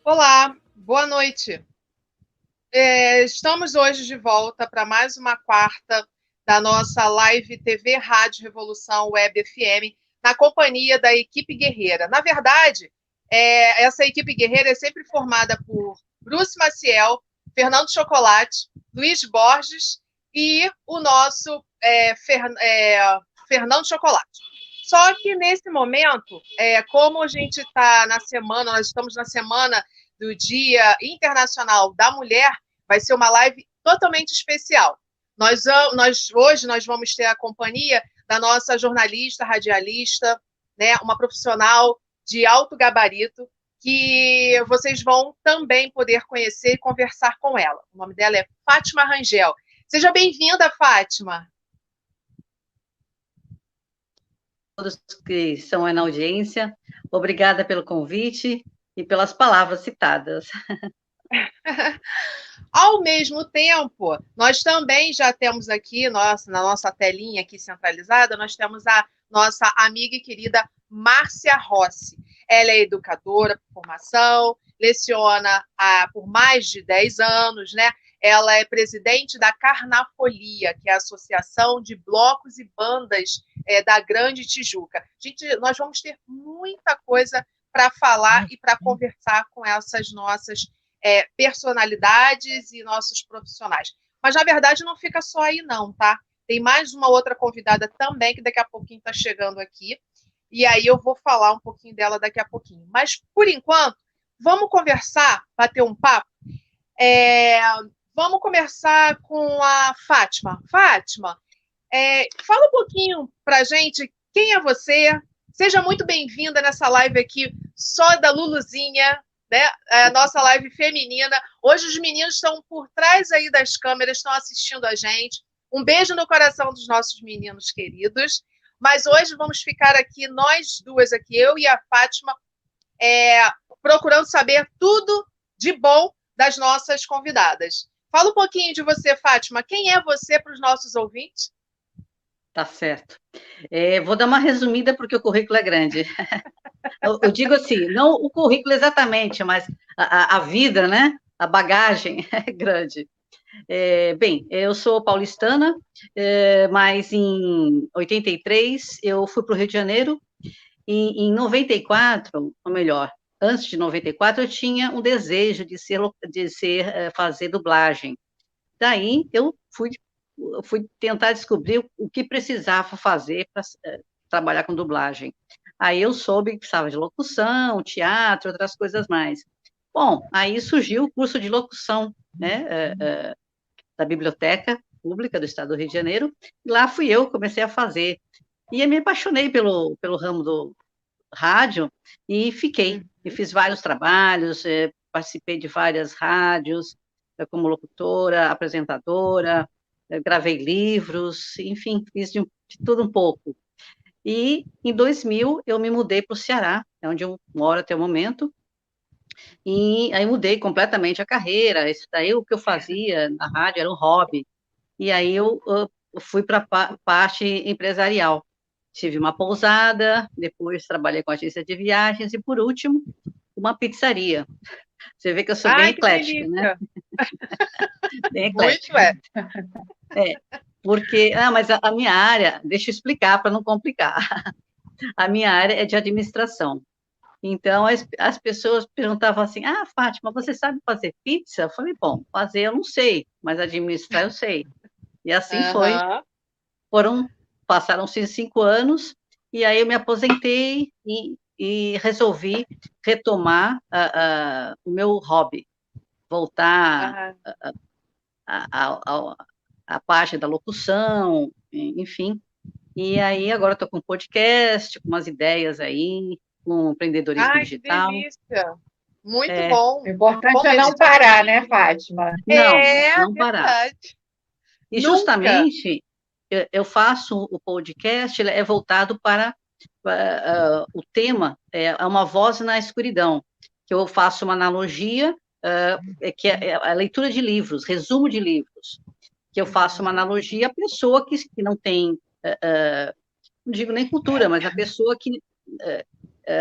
Olá, boa noite. Estamos hoje de volta para mais uma quarta da nossa live TV Rádio Revolução Web FM, na companhia da equipe guerreira. Na verdade, essa equipe guerreira é sempre formada por Bruce Maciel, Fernando Chocolate, Luiz Borges e o nosso Fernando Chocolate. Só que nesse momento, como a gente está na semana, nós estamos na semana do Dia Internacional da Mulher, vai ser uma live totalmente especial. Hoje nós vamos ter a companhia da nossa jornalista, radialista, né, uma profissional de alto gabarito, que vocês vão também poder conhecer e conversar com ela. O nome dela é Fátima Rangel. Seja bem-vinda, Fátima. Todos que estão aí na audiência, obrigada pelo convite e pelas palavras citadas. Ao mesmo tempo, nós também já temos aqui, na nossa telinha aqui centralizada, nós temos a nossa amiga e querida Márcia Rossi. Ela é educadora por formação, leciona por mais de 10 anos, né? Ela é presidente da Carnafolia, que é a Associação de Blocos e Bandas da Grande Tijuca. Gente, nós vamos ter muita coisa para falar e para conversar com essas nossas personalidades e nossos profissionais. Mas, na verdade, não fica só aí, não, tá? Tem mais uma outra convidada também, que daqui a pouquinho está chegando aqui. E aí eu vou falar um pouquinho dela daqui a pouquinho. Mas, por enquanto, vamos conversar, bater um papo. Vamos começar com a Fátima. Fátima, fala um pouquinho para a gente quem é você. Seja muito bem-vinda nessa live aqui, só da Luluzinha, né? A nossa live feminina. Hoje os meninos estão por trás aí das câmeras, estão assistindo a gente. Um beijo no coração dos nossos meninos queridos. Mas hoje vamos ficar aqui, nós duas aqui, eu e a Fátima, procurando saber tudo de bom das nossas convidadas. Fala um pouquinho de você, Fátima. Quem é você para os nossos ouvintes? Tá certo. Vou dar uma resumida, porque o currículo é grande. Eu digo assim, não o currículo exatamente, mas a vida, né? A bagagem é grande. Bem, eu sou paulistana, mas em 83 eu fui para o Rio de Janeiro, e em 94, ou melhor, antes de 94, eu tinha um desejo de fazer dublagem. Daí eu fui tentar descobrir o que precisava fazer para trabalhar com dublagem. Aí eu soube que precisava de locução, teatro, outras coisas mais. Bom, aí surgiu o curso de locução, né, da Biblioteca Pública do Estado do Rio de Janeiro, e lá fui eu, comecei a fazer. E eu me apaixonei pelo ramo do rádio, e fiquei. E fiz vários trabalhos, participei de várias rádios, como locutora, apresentadora, gravei livros, enfim, fiz de tudo um pouco. E em 2000 eu me mudei para o Ceará, onde eu moro até o momento, e aí mudei completamente a carreira. Isso daí, o que eu fazia na rádio era um hobby, e aí eu fui para a parte empresarial. Tive uma pousada, depois trabalhei com agência de viagens, e por último, uma pizzaria. Você vê que eu sou bem eclética, né? Bem eclética. Muito Porque, mas a minha área, deixa eu explicar para não complicar. A minha área é de administração. Então, as pessoas perguntavam assim: Fátima, você sabe fazer pizza? Eu falei: bom, fazer eu não sei, mas administrar eu sei. E assim foi. Passaram-se 5 anos, e aí eu me aposentei e resolvi retomar o meu hobby, voltar à parte da locução, enfim. E aí agora estou com um podcast, com umas ideias aí, com empreendedorismo digital. Que delícia! Muito bom. O importante é não parar, né, Fátima? Não parar. E justamente eu faço o podcast, ele é voltado para o tema, é uma voz na escuridão, que eu faço uma analogia, que é a leitura de livros, resumo de livros, que eu faço uma analogia à pessoa que não tem, não digo nem cultura, mas a pessoa que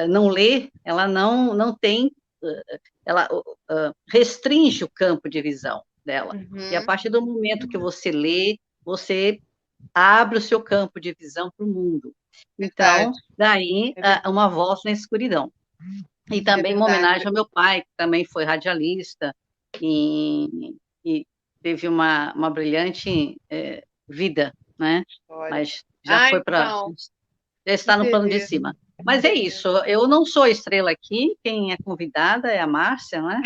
não lê, ela não tem ela restringe o campo de visão dela. E a Uhum. partir do momento que você lê, você abre o seu campo de visão para o mundo. Verdade. Então, daí, É verdade. uma voz na escuridão. E também uma verdade. homenagem ao meu pai, que também foi radialista e teve uma brilhante vida, né? História. Mas já foi para... Então, Já está no plano de beleza. cima. Mas é isso, eu não sou a estrela aqui, quem é convidada é a Márcia, né?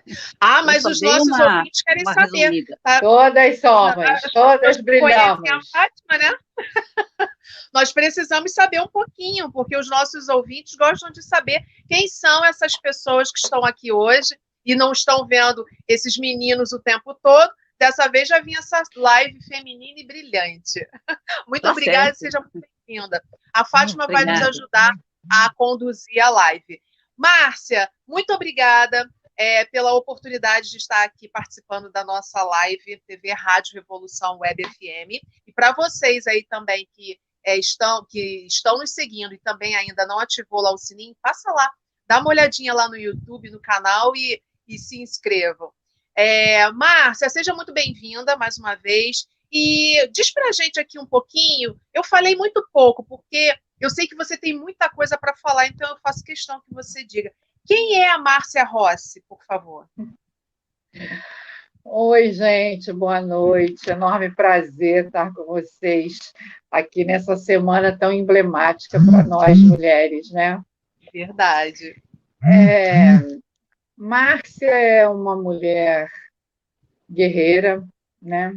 Eu Mas só os dei nossos ouvintes querem uma saber. resumida. Tá? Todas somos, As todas pessoas conhecem a brilhamos. Fátima, né? Nós precisamos saber um pouquinho, porque os nossos ouvintes gostam de saber quem são essas pessoas que estão aqui hoje e não estão vendo esses meninos o tempo todo. Dessa vez já vinha essa live feminina e brilhante. Muito Tá obrigada, certo. seja muito bem-vinda. A Fátima vai nos Obrigada. ajudar a conduzir a live. Márcia, muito obrigada pela oportunidade de estar aqui participando da nossa live TV Rádio Revolução Web FM. E para vocês aí também que estão nos seguindo e também ainda não ativou lá o sininho, passa lá, dá uma olhadinha lá no YouTube, no canal e se inscrevam. Márcia, seja muito bem-vinda mais uma vez. E diz para a gente aqui um pouquinho, eu falei muito pouco, porque eu sei que você tem muita coisa para falar, então eu faço questão que você diga. Quem é a Márcia Rossi, por favor? Oi, gente, boa noite. Enorme prazer estar com vocês aqui nessa semana tão emblemática para nós mulheres, né? Verdade. Márcia é uma mulher guerreira, né?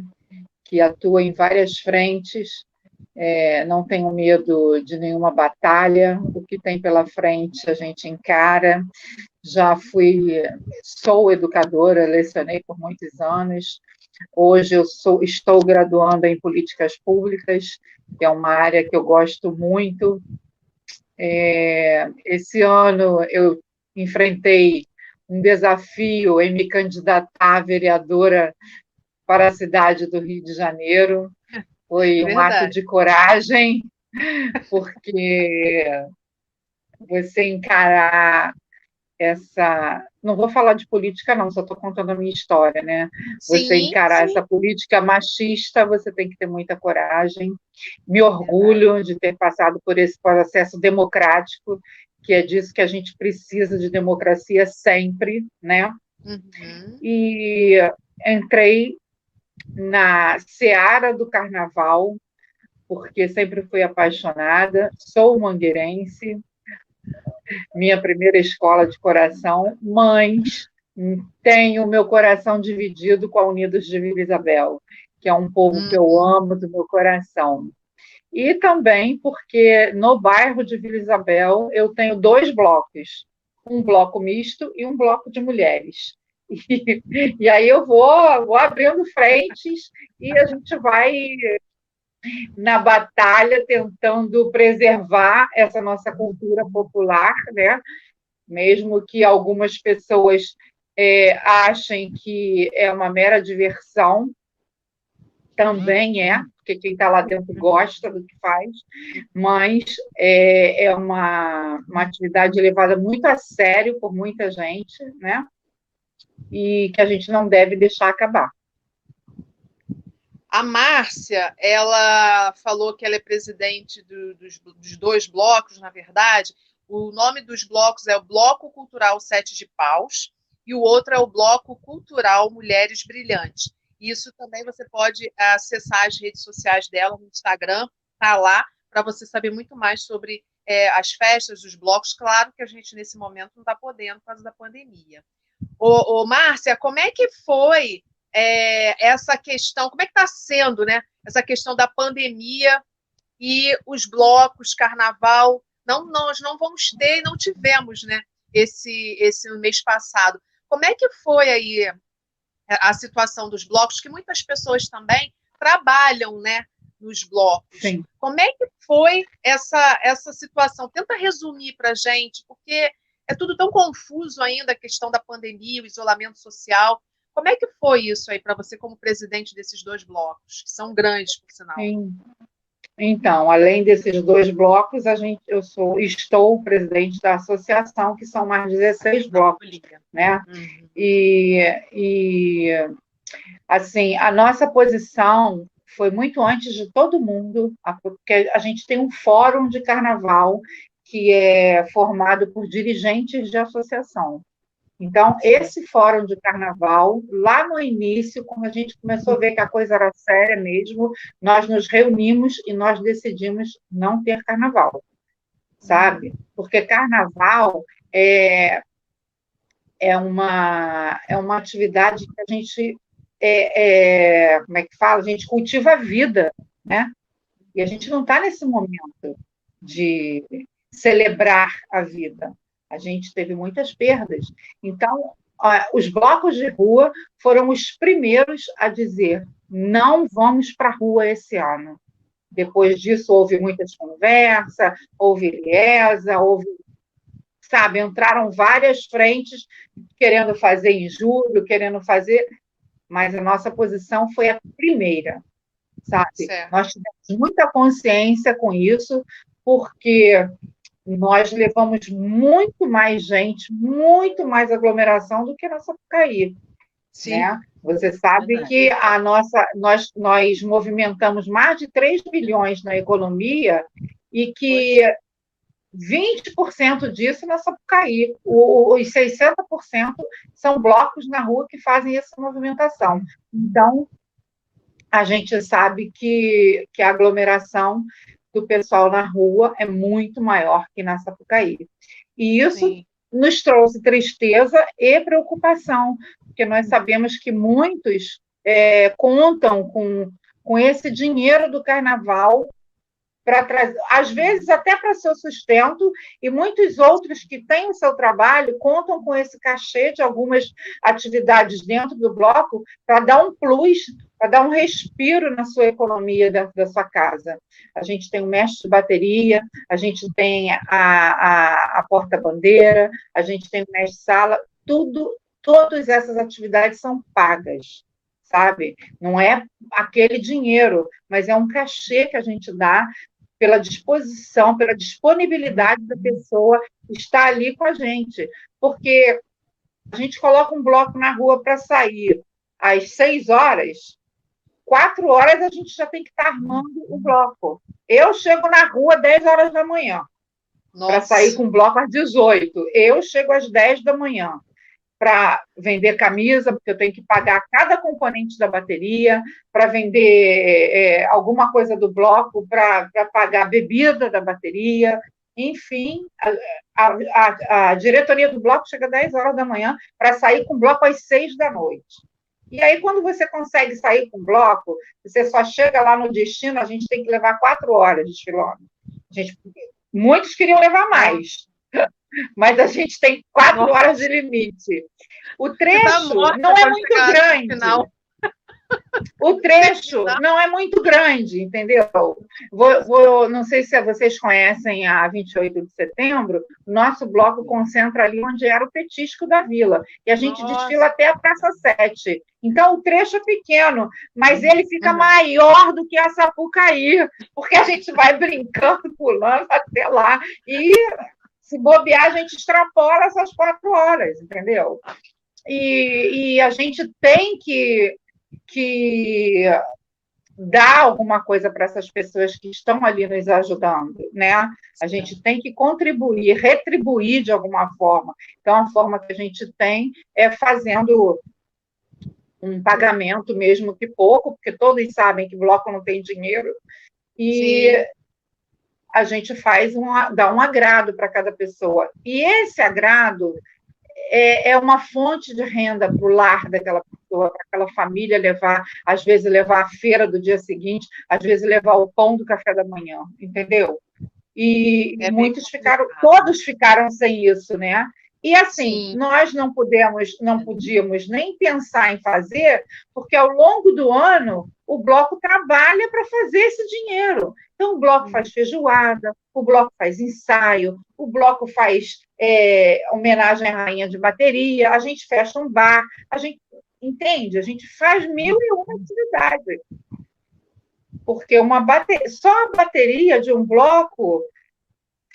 Que atua em várias frentes. Não tenho medo de nenhuma batalha. O que tem pela frente a gente encara. Sou educadora, lecionei por muitos anos. Hoje estou graduando em políticas públicas, que é uma área que eu gosto muito. Esse ano eu enfrentei um desafio em me candidatar a vereadora para a cidade do Rio de Janeiro. Foi um ato de coragem, porque você encarar não vou falar de política, não, só estou contando a minha história, né? Você encarar essa política machista, você tem que ter muita coragem. Me orgulho de ter passado por esse processo democrático, que é disso que a gente precisa de democracia sempre, né? Uhum. E entrei na seara do carnaval, porque sempre fui apaixonada, sou mangueirense, minha primeira escola de coração, mas tenho meu coração dividido com a Unidos de Vila Isabel, que é um povo que eu amo do meu coração. E também porque no bairro de Vila Isabel eu tenho 2 blocos, um bloco misto e um bloco de mulheres. E aí eu vou abrindo frentes e a gente vai na batalha tentando preservar essa nossa cultura popular, né? Mesmo que algumas pessoas achem que é uma mera diversão, também porque quem está lá dentro gosta do que faz, mas é uma atividade levada muito a sério por muita gente, né? E que a gente não deve deixar acabar. A Márcia, ela falou que ela é presidente dos 2 blocos, na verdade. O nome dos blocos é o Bloco Cultural Sete de Paus e o outro é o Bloco Cultural Mulheres Brilhantes. Isso também você pode acessar as redes sociais dela no Instagram, tá lá, para você saber muito mais sobre as festas dos blocos. Claro que a gente, nesse momento, não está podendo por causa da pandemia. Márcia, como é que foi essa questão, como é que está sendo, né? Essa questão da pandemia e os blocos, carnaval. Nós não vamos ter, não tivemos, né? Esse mês passado. Como é que foi aí a situação dos blocos, que muitas pessoas também trabalham, né, nos blocos? Sim. Como é que foi essa situação? Tenta resumir para a gente, porque é tudo tão confuso ainda, a questão da pandemia, o isolamento social. Como é que foi isso aí para você como presidente desses 2 blocos, que são grandes, por sinal? Sim. Então, além desses 2 blocos, estou presidente da associação, que são mais 16 blocos, né? E assim, a nossa posição foi muito antes de todo mundo, porque a gente tem um fórum de carnaval que é formado por dirigentes de associação. Então, esse fórum de carnaval, lá no início, quando a gente começou a ver que a coisa era séria mesmo, nós nos reunimos e nós decidimos não ter carnaval, sabe? Porque carnaval é uma atividade que a gente, como é que fala? A gente cultiva a vida, né? E a gente não está nesse momento de celebrar a vida. A gente teve muitas perdas. Então, os blocos de rua foram os primeiros a dizer: não vamos para a rua esse ano. Depois disso, houve muitas conversas, houve liesa, sabe, entraram várias frentes querendo fazer em julho, querendo fazer, mas a nossa posição foi a primeira, sabe? Certo. Nós tivemos muita consciência com isso, porque nós levamos muito mais gente, muito mais aglomeração do que na Sapucaí. Sim. Né? Você sabe que nós movimentamos mais de 3 bilhões na economia e que 20% disso na Sapucaí. Os 60% são blocos na rua que fazem essa movimentação. Então, a gente sabe que a aglomeração do pessoal na rua é muito maior que na Sapucaí. E isso Sim. nos trouxe tristeza e preocupação, porque nós sabemos que muitos contam com esse dinheiro do carnaval para trazer, às vezes até para seu sustento, e muitos outros que têm o seu trabalho contam com esse cachê de algumas atividades dentro do bloco para dar um plus, para dar um respiro na sua economia dentro da sua casa. A gente tem o mestre de bateria, a gente tem a porta-bandeira, a gente tem o mestre-sala, todas essas atividades são pagas, sabe? Não é aquele dinheiro, mas é um cachê que a gente dá pela disposição, pela disponibilidade da pessoa estar ali com a gente. Porque a gente coloca um bloco na rua para sair às 6 horas, 4 horas a gente já tem que estar armando o bloco. Eu chego na rua às 10 horas da manhã, para sair com o bloco às 18. Eu chego às 10 da manhã para vender camisa, porque eu tenho que pagar cada componente da bateria, para vender alguma coisa do bloco, para pagar a bebida da bateria. Enfim, a diretoria do bloco chega às 10 horas da manhã para sair com o bloco às 6 da noite. E aí, quando você consegue sair com o bloco, você só chega lá no destino, a gente tem que levar 4 horas desfilando. Muitos queriam levar mais, mas a gente tem 4 horas de limite. O trecho não é muito grande. O trecho não é muito grande, entendeu? Não sei se vocês conhecem a 28 de setembro, nosso bloco concentra ali onde era o petisco da vila, e a gente desfila até a Praça 7. Então, o trecho é pequeno, mas ele fica maior do que a Sapucaí, porque a gente vai brincando, pulando até lá, e se bobear, a gente extrapola essas 4 horas, entendeu? E a gente tem que dar alguma coisa para essas pessoas que estão ali nos ajudando, né? A gente tem que contribuir, retribuir de alguma forma. Então, a forma que a gente tem é fazendo um pagamento, mesmo que pouco, porque todos sabem que bloco não tem dinheiro, e sim, a gente dá um agrado para cada pessoa. E esse agrado é uma fonte de renda para o lar daquela pessoa, para aquela família levar, às vezes levar a feira do dia seguinte, às vezes levar o pão do café da manhã, entendeu? E todos ficaram sem isso, né? E assim, sim, nós não podíamos nem pensar em fazer, porque ao longo do ano o bloco trabalha para fazer esse dinheiro. Então, o bloco faz feijoada, o bloco faz ensaio, o bloco faz homenagem à rainha de bateria, a gente fecha um bar, a gente, entende? A gente faz 1001 atividades. porque só a bateria de um bloco,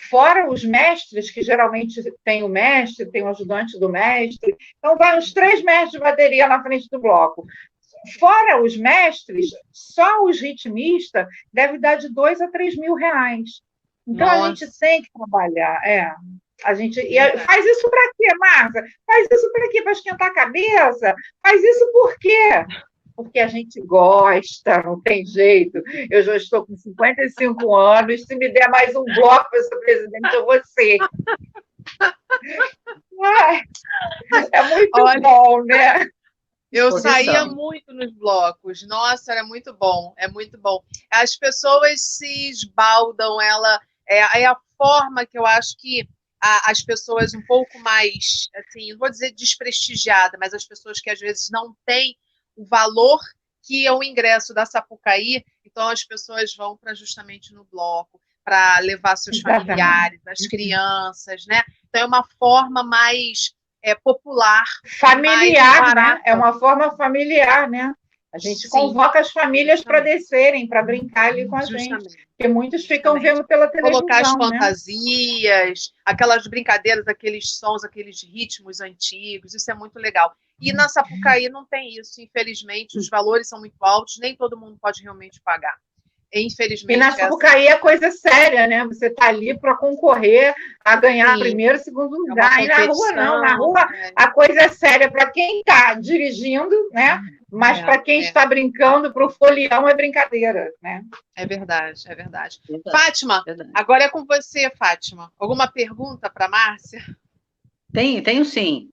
fora os mestres, que geralmente tem o mestre, tem o ajudante do mestre, então vai uns 3 mestres de bateria na frente do bloco. Fora os mestres, só os ritmistas deve dar de 2 a 3 mil reais. Então, a gente tem que trabalhar. A gente faz isso para quê, Márcia? Faz isso para quê? Para esquentar a cabeça? Faz isso por quê? Porque a gente gosta, não tem jeito. Eu já estou com 55 anos, se me der mais um bloco para ser presidente, eu vou ser. É muito bom, né? Eu saía muito nos blocos. Nossa, era muito bom, é muito bom. As pessoas se esbaldam, é a forma que eu acho que as pessoas um pouco mais, assim, não vou dizer desprestigiada, mas as pessoas que às vezes não têm o valor que é o ingresso da Sapucaí, então as pessoas vão para justamente no bloco, para levar seus familiares, as crianças, né? Então é uma forma mais popular. Familiar, né? É uma forma familiar, né? A gente convoca as famílias para descerem, para brincar ali com a gente. Porque muitos ficam vendo pela televisão. Colocar as fantasias, aquelas brincadeiras, aqueles sons, aqueles ritmos antigos, isso é muito legal. E na Sapucaí não tem isso, infelizmente, os valores são muito altos, nem todo mundo pode realmente pagar. Infelizmente. E na Sapucaí é coisa séria, né? Você está ali para concorrer a ganhar primeiro, segundo lugar. E na rua não, na rua a coisa é séria para quem está dirigindo, né? Mas para quem está brincando, para o folião é brincadeira, né? É verdade, é verdade. Fátima, agora é com você, Fátima. Alguma pergunta para a Márcia? Tenho sim.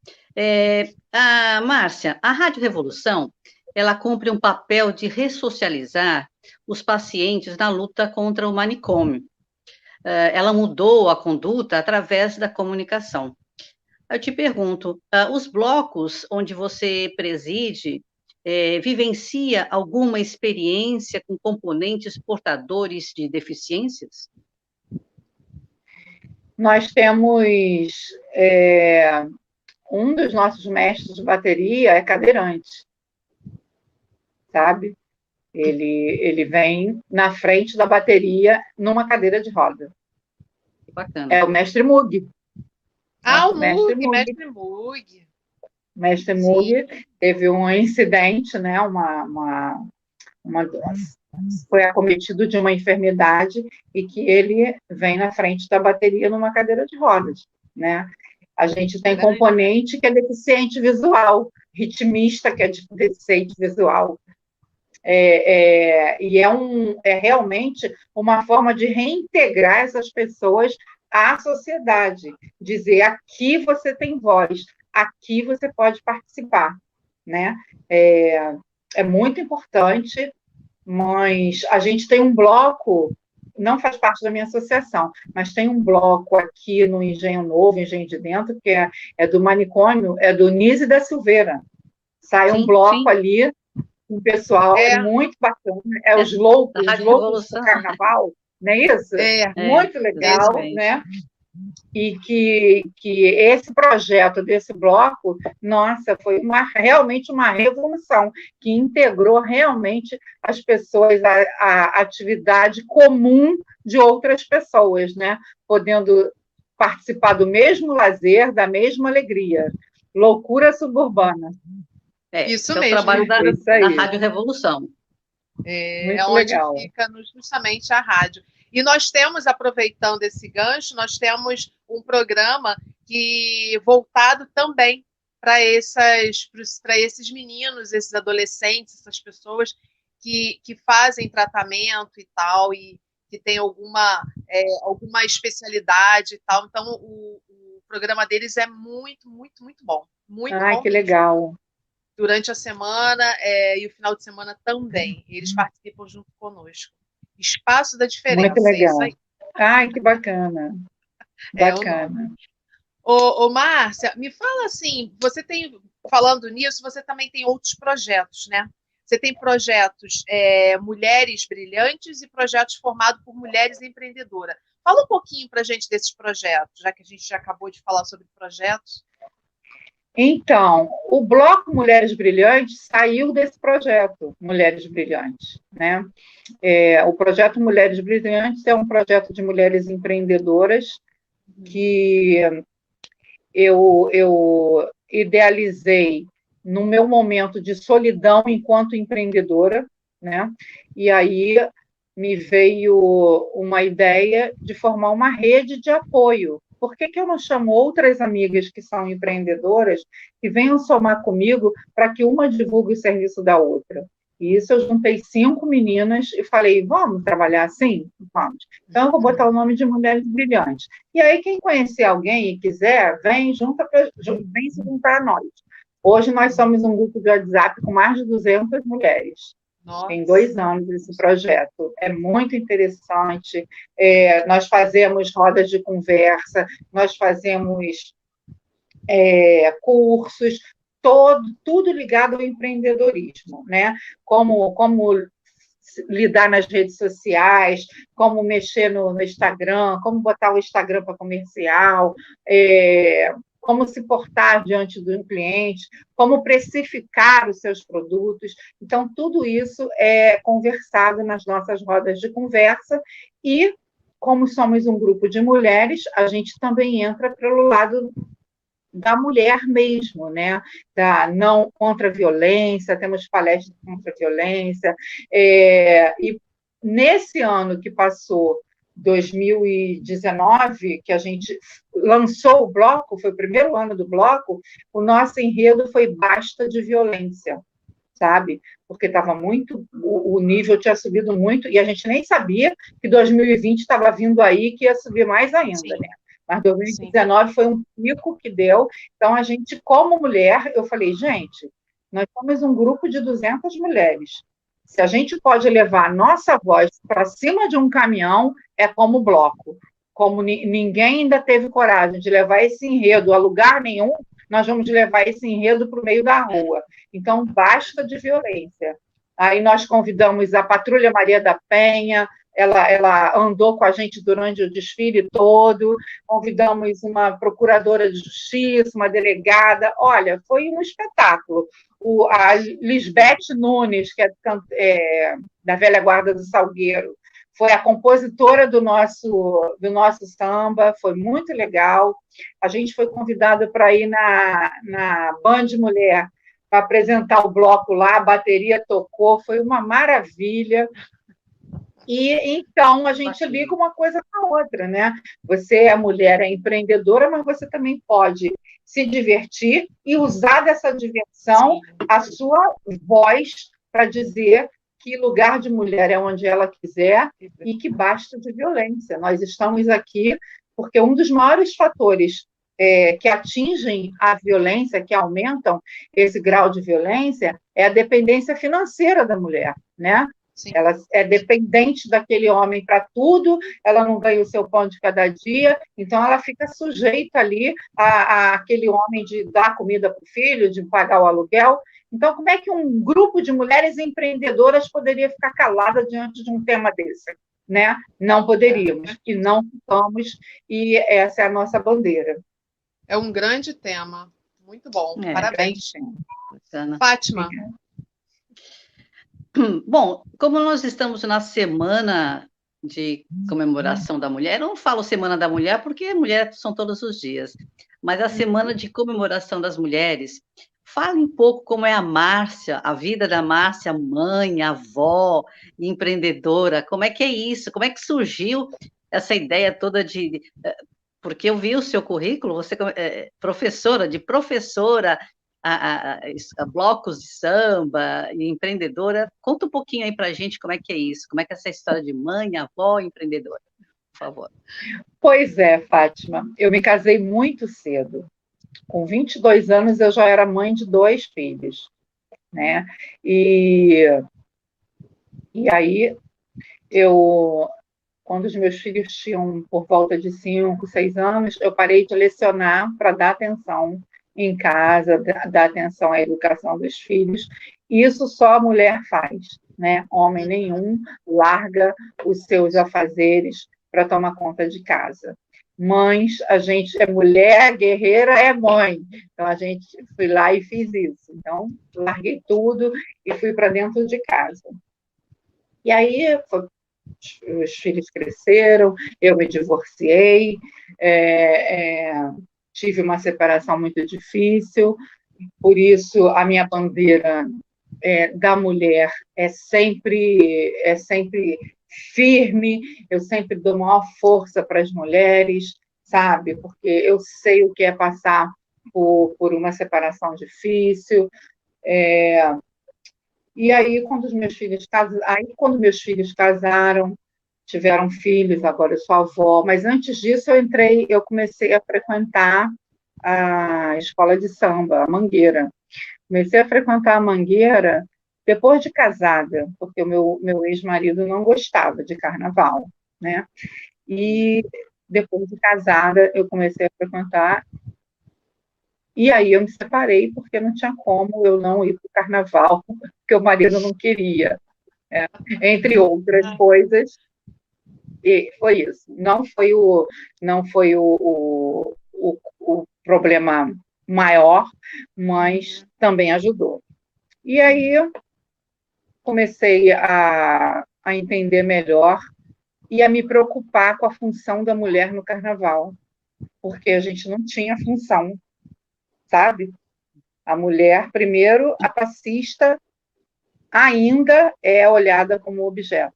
Márcia, a Rádio Revolução, ela cumpre um papel de ressocializar os pacientes na luta contra o manicômio. Ela mudou a conduta através da comunicação. Eu te pergunto, os blocos onde você preside vivencia alguma experiência com componentes portadores de deficiências? Nós temos um dos nossos mestres de bateria é cadeirante, sabe? Ele vem na frente da bateria numa cadeira de roda. Que bacana. É o mestre Mug. O mestre Mug. Mestre Mug teve um incidente, né? Foi acometido de uma enfermidade e que ele vem na frente da bateria numa cadeira de rodas, né? A gente tem componente que é deficiente visual, ritmista que é deficiente visual. E é realmente uma forma de reintegrar essas pessoas à sociedade, dizer aqui você tem voz, aqui você pode participar, né? É muito importante, mas a gente tem um bloco, não faz parte da minha associação, mas tem um bloco aqui no Engenho Novo, Engenho de Dentro, que é do manicômio, é do Nise da Silveira. Sai um bloco ali, um pessoal muito bacana, os loucos do carnaval, não é isso? Muito legal, né? E que esse projeto desse bloco, nossa, foi realmente uma revolução, que integrou realmente as pessoas à atividade comum de outras pessoas, né? Podendo participar do mesmo lazer, da mesma alegria. Loucura suburbana. Isso mesmo. É o trabalho da Rádio Revolução. É onde legal. Fica justamente a rádio. E nós temos, aproveitando esse gancho, nós temos um programa voltado também para esses meninos, esses adolescentes, essas pessoas que fazem tratamento e tal, e que tem alguma especialidade e tal. Então, o programa deles é muito, muito, muito bom. Muito bom. Ai, que legal. Durante a semana e o final de semana também. Eles participam junto conosco. Espaço da Diferença. Muito legal. Ai, que bacana. Bacana. Márcia, me fala assim, falando nisso, você também tem outros projetos, né? Você tem projetos Mulheres Brilhantes e projetos formados por mulheres empreendedoras. Fala um pouquinho para a gente desses projetos, já que a gente já acabou de falar sobre projetos. Então, o Bloco Mulheres Brilhantes saiu desse projeto, Mulheres Brilhantes, né? O projeto Mulheres Brilhantes é um projeto de mulheres empreendedoras que eu idealizei no meu momento de solidão enquanto empreendedora, né? E aí me veio uma ideia de formar uma rede de apoio. Por que eu não chamo outras amigas que são empreendedoras que venham somar comigo para que uma divulgue o serviço da outra? E isso eu juntei 5 meninas e falei, vamos trabalhar assim? Vamos. Então, eu vou botar o nome de Mulheres Brilhantes. E aí, quem conhecer alguém e quiser, vem se juntar a nós. Hoje, nós somos um grupo de WhatsApp com mais de 200 mulheres. Nossa. Tem 2 anos esse projeto. É muito interessante. Nós fazemos rodas de conversa, nós fazemos cursos, tudo ligado ao empreendedorismo, né? Como lidar nas redes sociais, como mexer no Instagram, como botar o Instagram para comercial, como se portar diante de um cliente, como precificar os seus produtos. Então, tudo isso é conversado nas nossas rodas de conversa e, como somos um grupo de mulheres, a gente também entra pelo lado da mulher mesmo, né? Não contra a violência, temos palestras contra a violência, e nesse ano que passou, 2019, que a gente lançou o bloco, foi o primeiro ano do bloco, o nosso enredo foi Basta de Violência, sabe? Porque estava muito, o nível tinha subido muito, e a gente nem sabia que 2020 estava vindo aí, que ia subir mais ainda, Sim. né? Mas 2019 foi um pico que deu. Então, a gente, como mulher, eu falei, gente, nós somos um grupo de 200 mulheres. Se a gente pode levar a nossa voz para cima de um caminhão, é como bloco. Como ninguém ainda teve coragem de levar esse enredo a lugar nenhum, nós vamos levar esse enredo para o meio da rua. Então, basta de violência. Aí nós convidamos a Patrulha Maria da Penha, ela andou com a gente durante o desfile todo, convidamos uma procuradora de justiça, uma delegada. Olha, foi um espetáculo. A Lisbeth Nunes, que é da velha guarda do Salgueiro, foi a compositora do nosso samba, foi muito legal. A gente foi convidada para ir na Band Mulher para apresentar o bloco lá, a bateria tocou, foi uma maravilha. E então a gente liga uma coisa com a outra, né? Você é mulher, é empreendedora, mas você também pode se divertir e usar dessa diversão a sua voz para dizer que lugar de mulher é onde ela quiser e que basta de violência. Nós estamos aqui porque um dos maiores fatores que atingem a violência, que aumentam esse grau de violência, é a dependência financeira da mulher, né? Sim. Ela é dependente daquele homem para tudo, ela não ganha o seu pão de cada dia, então ela fica sujeita ali a aquele homem de dar comida para o filho, de pagar o aluguel. Então, como é que um grupo de mulheres empreendedoras poderia ficar calada diante de um tema desse? Né? Não poderíamos, e não ficamos, e essa é a nossa bandeira. É um grande tema, muito bom, parabéns. Fátima. Bom, como nós estamos na semana de comemoração da mulher, eu não falo Semana da Mulher, porque mulher são todos os dias, mas a semana de comemoração das mulheres, fale um pouco como é a Márcia, a vida da Márcia, mãe, avó, empreendedora, como é que é isso? Como é que surgiu essa ideia toda de... Porque eu vi o seu currículo, você é professora, a blocos de samba e empreendedora. Conta um pouquinho aí para a gente como é que é isso, como é que é essa história de mãe, avó, empreendedora, por favor. Pois é, Fátima, eu me casei muito cedo. Com 22 anos eu já era mãe de 2 filhos, né? E aí quando os meus filhos tinham por volta de 5, 6 anos, eu parei de lecionar para dar atenção em casa, dar atenção à educação dos filhos. Isso só a mulher faz, né? Homem nenhum larga os seus afazeres para tomar conta de casa. mães, a gente é mulher, guerreira é mãe. Então, a gente fui lá e fiz isso. Então, larguei tudo e fui para dentro de casa. E aí, os filhos cresceram, eu me divorciei, tive uma separação muito difícil, por isso a minha bandeira da mulher é sempre firme, eu sempre dou maior força para as mulheres, sabe? Porque eu sei o que é passar por uma separação difícil. E aí, quando meus filhos casaram, tiveram filhos, agora eu sou avó, mas antes disso eu comecei a frequentar a escola de samba, a Mangueira. Comecei a frequentar a Mangueira depois de casada, porque o meu ex-marido não gostava de carnaval, né? E depois de casada eu comecei a frequentar, e aí eu me separei porque não tinha como eu não ir para o carnaval, porque o marido não queria, entre outras coisas. E foi isso. Não foi o problema maior, mas também ajudou. E aí eu comecei a entender melhor e a me preocupar com a função da mulher no carnaval, porque a gente não tinha função, sabe? A mulher, primeiro, a passista, ainda é olhada como objeto.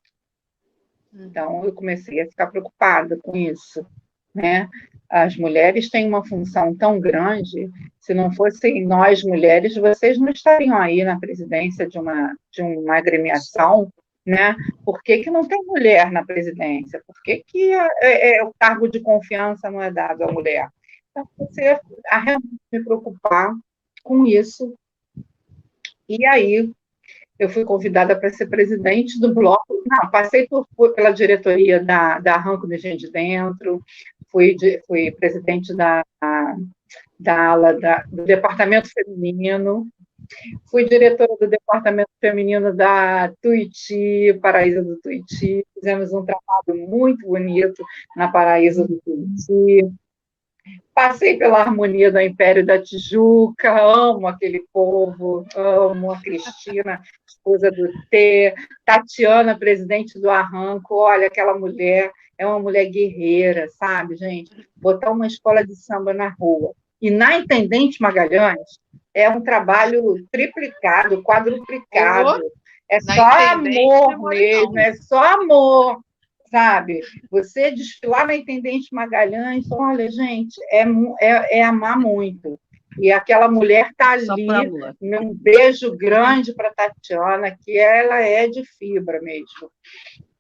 Então, eu comecei a ficar preocupada com isso, né? As mulheres têm uma função tão grande, se não fossem nós mulheres, vocês não estariam aí na presidência de uma agremiação, né? Por que não tem mulher na presidência? Por que o cargo de confiança não é dado à mulher? Então, comecei a realmente me preocupar com isso. E aí, eu fui convidada para ser presidente do bloco. Não, passei pela diretoria da Arranco do Engenho de Dentro, fui presidente da ala do departamento feminino, fui diretora do departamento feminino da Tuiuti, Paraíso do Tuiuti. Fizemos um trabalho muito bonito na Paraíso do Tuiuti. Passei pela Harmonia do Império da Tijuca, amo aquele povo, amo a Cristina, esposa do T, Tatiana, presidente do Arranco. Olha, aquela mulher é uma mulher guerreira, sabe, gente? Botar uma escola de samba na rua. E na Intendente Magalhães é um trabalho triplicado, quadruplicado. É só amor mesmo, é só amor. Sabe? Você desfilar na Intendente Magalhães, olha, gente, é amar muito. E aquela mulher está ali, um beijo grande para a Tatiana, que ela é de fibra mesmo.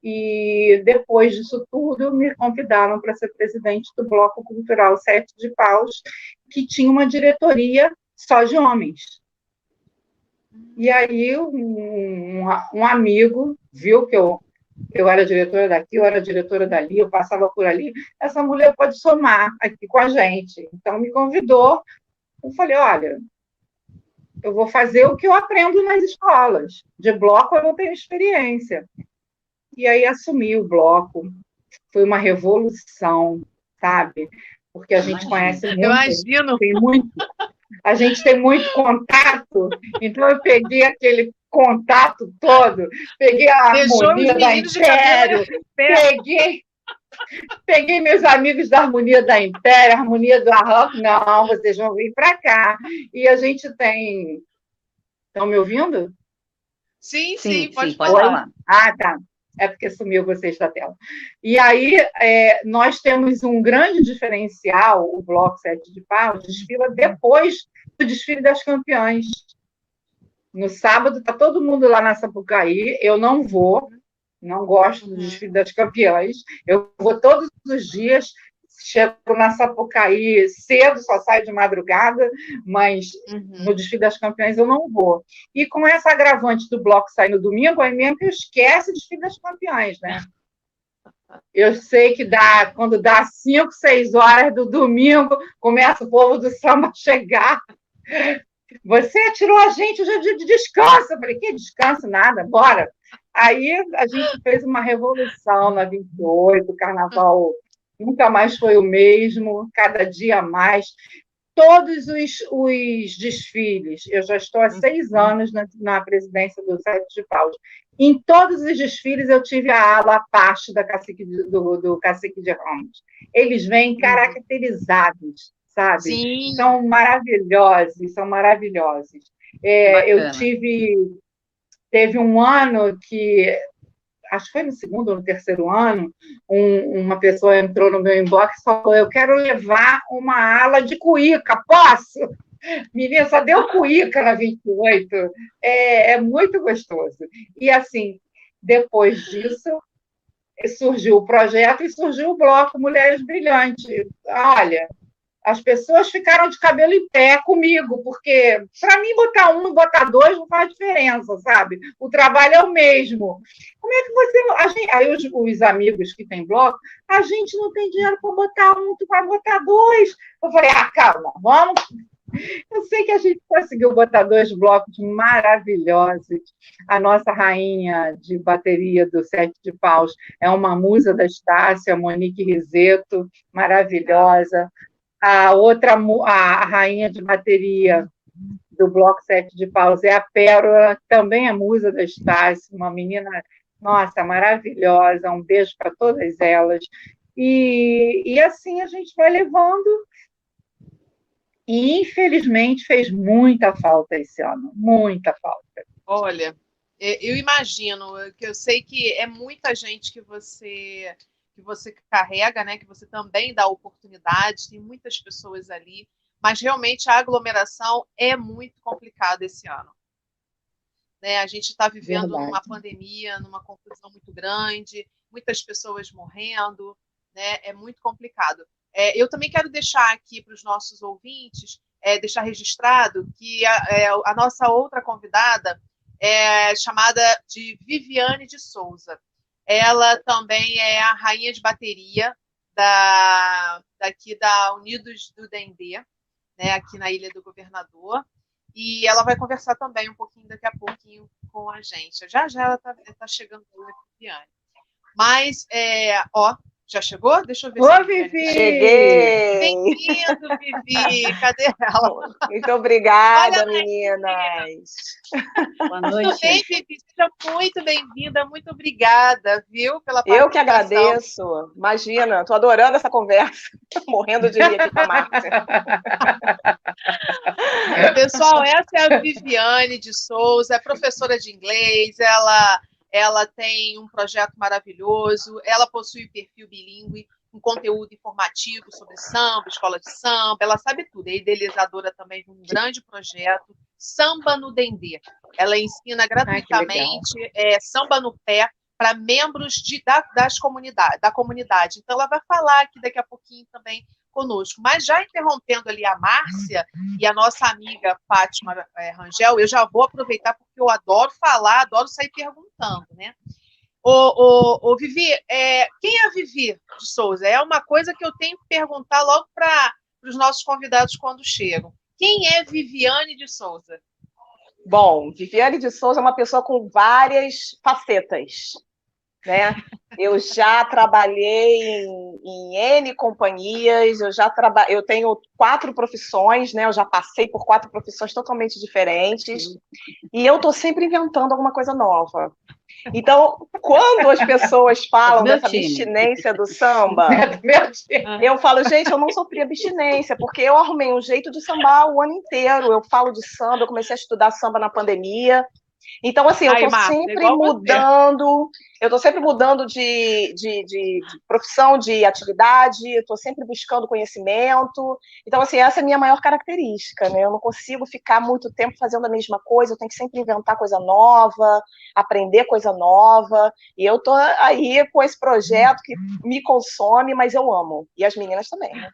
E depois disso tudo, me convidaram para ser presidente do Bloco Cultural Sete de Paus, que tinha uma diretoria só de homens. E aí um amigo viu que eu era diretora daqui, eu era diretora dali, eu passava por ali, essa mulher pode somar aqui com a gente. Então, me convidou, eu falei, olha, eu vou fazer o que eu aprendo nas escolas, de bloco eu não tenho experiência. E aí assumi o bloco, foi uma revolução, sabe? Porque a gente conhece muito, a gente tem muito contato, então eu peguei aquele contato todo, peguei a Harmonia da Império, peguei meus amigos da Harmonia da Império, a Harmonia do Arranco, não, vocês vão vir para cá. E a gente tem... Estão me ouvindo? Sim, pode falar. Ah, tá. É porque sumiu vocês da tela. E aí, nós temos um grande diferencial, o Bloco Sete de Paus desfila depois do desfile das campeãs. No sábado, está todo mundo lá na Sapucaí, eu não vou, não gosto do desfile das campeãs, eu vou todos os dias, chego na Sapucaí cedo, só saio de madrugada, mas no desfile das campeãs eu não vou. E com essa agravante do bloco sair no domingo, aí mesmo que eu esqueço o desfile das campeãs, né? Eu sei que quando dá 5, 6 horas do domingo, começa o povo do samba a chegar. Você tirou a gente o dia de descanso. Eu falei, que descanso? Nada, bora. Aí a gente fez uma revolução na 28, o carnaval nunca mais foi o mesmo, cada dia mais. Todos os desfiles, eu já estou há 6 anos na presidência do Sete de Paus. Em todos os desfiles eu tive a ala Apache do Cacique de Ramos. Eles vêm caracterizados, sabe? Sim. São maravilhosos, são maravilhosos. Teve um ano que, acho que foi no segundo ou no terceiro ano, uma pessoa entrou no meu inbox e falou: eu quero levar uma ala de cuíca, posso? Menina, só deu cuíca na 28. É muito gostoso. E, assim, depois disso, surgiu o projeto e surgiu o bloco Mulheres Brilhantes. Olha, as pessoas ficaram de cabelo em pé comigo, porque, para mim, botar um e botar dois não faz diferença, sabe? O trabalho é o mesmo. Como é que você... Aí os amigos que têm bloco, a gente não tem dinheiro para botar um, tu vai botar dois. Eu falei, calma, vamos... Eu sei que a gente conseguiu botar 2 blocos maravilhosos. A nossa rainha de bateria do Sete de Paus é uma musa da Estácia, Monique Risetto, maravilhosa. A rainha de bateria do Bloco 7 de Paus é a Pérola, também é musa da Estácio, uma menina, nossa, maravilhosa, um beijo para todas elas. E assim a gente vai levando, e infelizmente fez muita falta esse ano, muita falta. Olha, eu imagino, que eu sei que é muita gente que você carrega, né? Que você também dá oportunidade, tem muitas pessoas ali, mas realmente a aglomeração é muito complicada esse ano. Né? A gente está vivendo numa pandemia, numa confusão muito grande, muitas pessoas morrendo, né? É muito complicado. Eu também quero deixar aqui para os nossos ouvintes, deixar registrado que a nossa outra convidada é chamada de Viviane de Souza. Ela também é a rainha de bateria daqui da Unidos do Dendê, né, aqui na Ilha do Governador. E ela vai conversar também um pouquinho, daqui a pouquinho, com a gente. Já ela está chegando, Viviane. Mas, já chegou? Deixa eu ver. Ô, Vivi! Cheguei! Bem-vindo, Vivi! Cadê ela? Muito obrigada, meninas! Boa noite. Tudo bem, Vivi? Seja muito bem-vinda, muito obrigada, viu, pela participação. Eu que agradeço. Imagina, estou adorando essa conversa. Morrendo de rir aqui com a Márcia. Pessoal, essa é a Viviane de Souza, é professora de inglês, ela tem um projeto maravilhoso, ela possui perfil bilíngue, um conteúdo informativo sobre samba, escola de samba, ela sabe tudo, é idealizadora também de um grande projeto, Samba no Dendê. Ela ensina gratuitamente samba no pé para membros da comunidade. Então, ela vai falar aqui daqui a pouquinho também conosco. Mas já interrompendo ali a Márcia e a nossa amiga Fátima Rangel, eu já vou aproveitar porque eu adoro falar, adoro sair perguntando, né? Vivi, quem é a Vivi de Souza? É uma coisa que eu tenho que perguntar logo para os nossos convidados quando chegam. Quem é Viviane de Souza? Bom, Viviane de Souza é uma pessoa com várias facetas, né? Eu já trabalhei em N companhias, eu tenho 4 profissões, né? Eu já passei por 4 profissões totalmente diferentes, e eu estou sempre inventando alguma coisa nova. Então, quando as pessoas falam dessa abstinência do samba, eu falo, gente, eu não sofri abstinência, porque eu arrumei um jeito de sambar o ano inteiro. Eu falo de samba, eu comecei a estudar samba na pandemia. Então, assim, eu estou sempre mudando de profissão, de atividade, eu estou sempre buscando conhecimento. Então, assim, essa é a minha maior característica, né? Eu não consigo ficar muito tempo fazendo a mesma coisa, eu tenho que sempre inventar coisa nova, aprender coisa nova, e eu estou aí com esse projeto que me consome, mas eu amo, e as meninas também, né?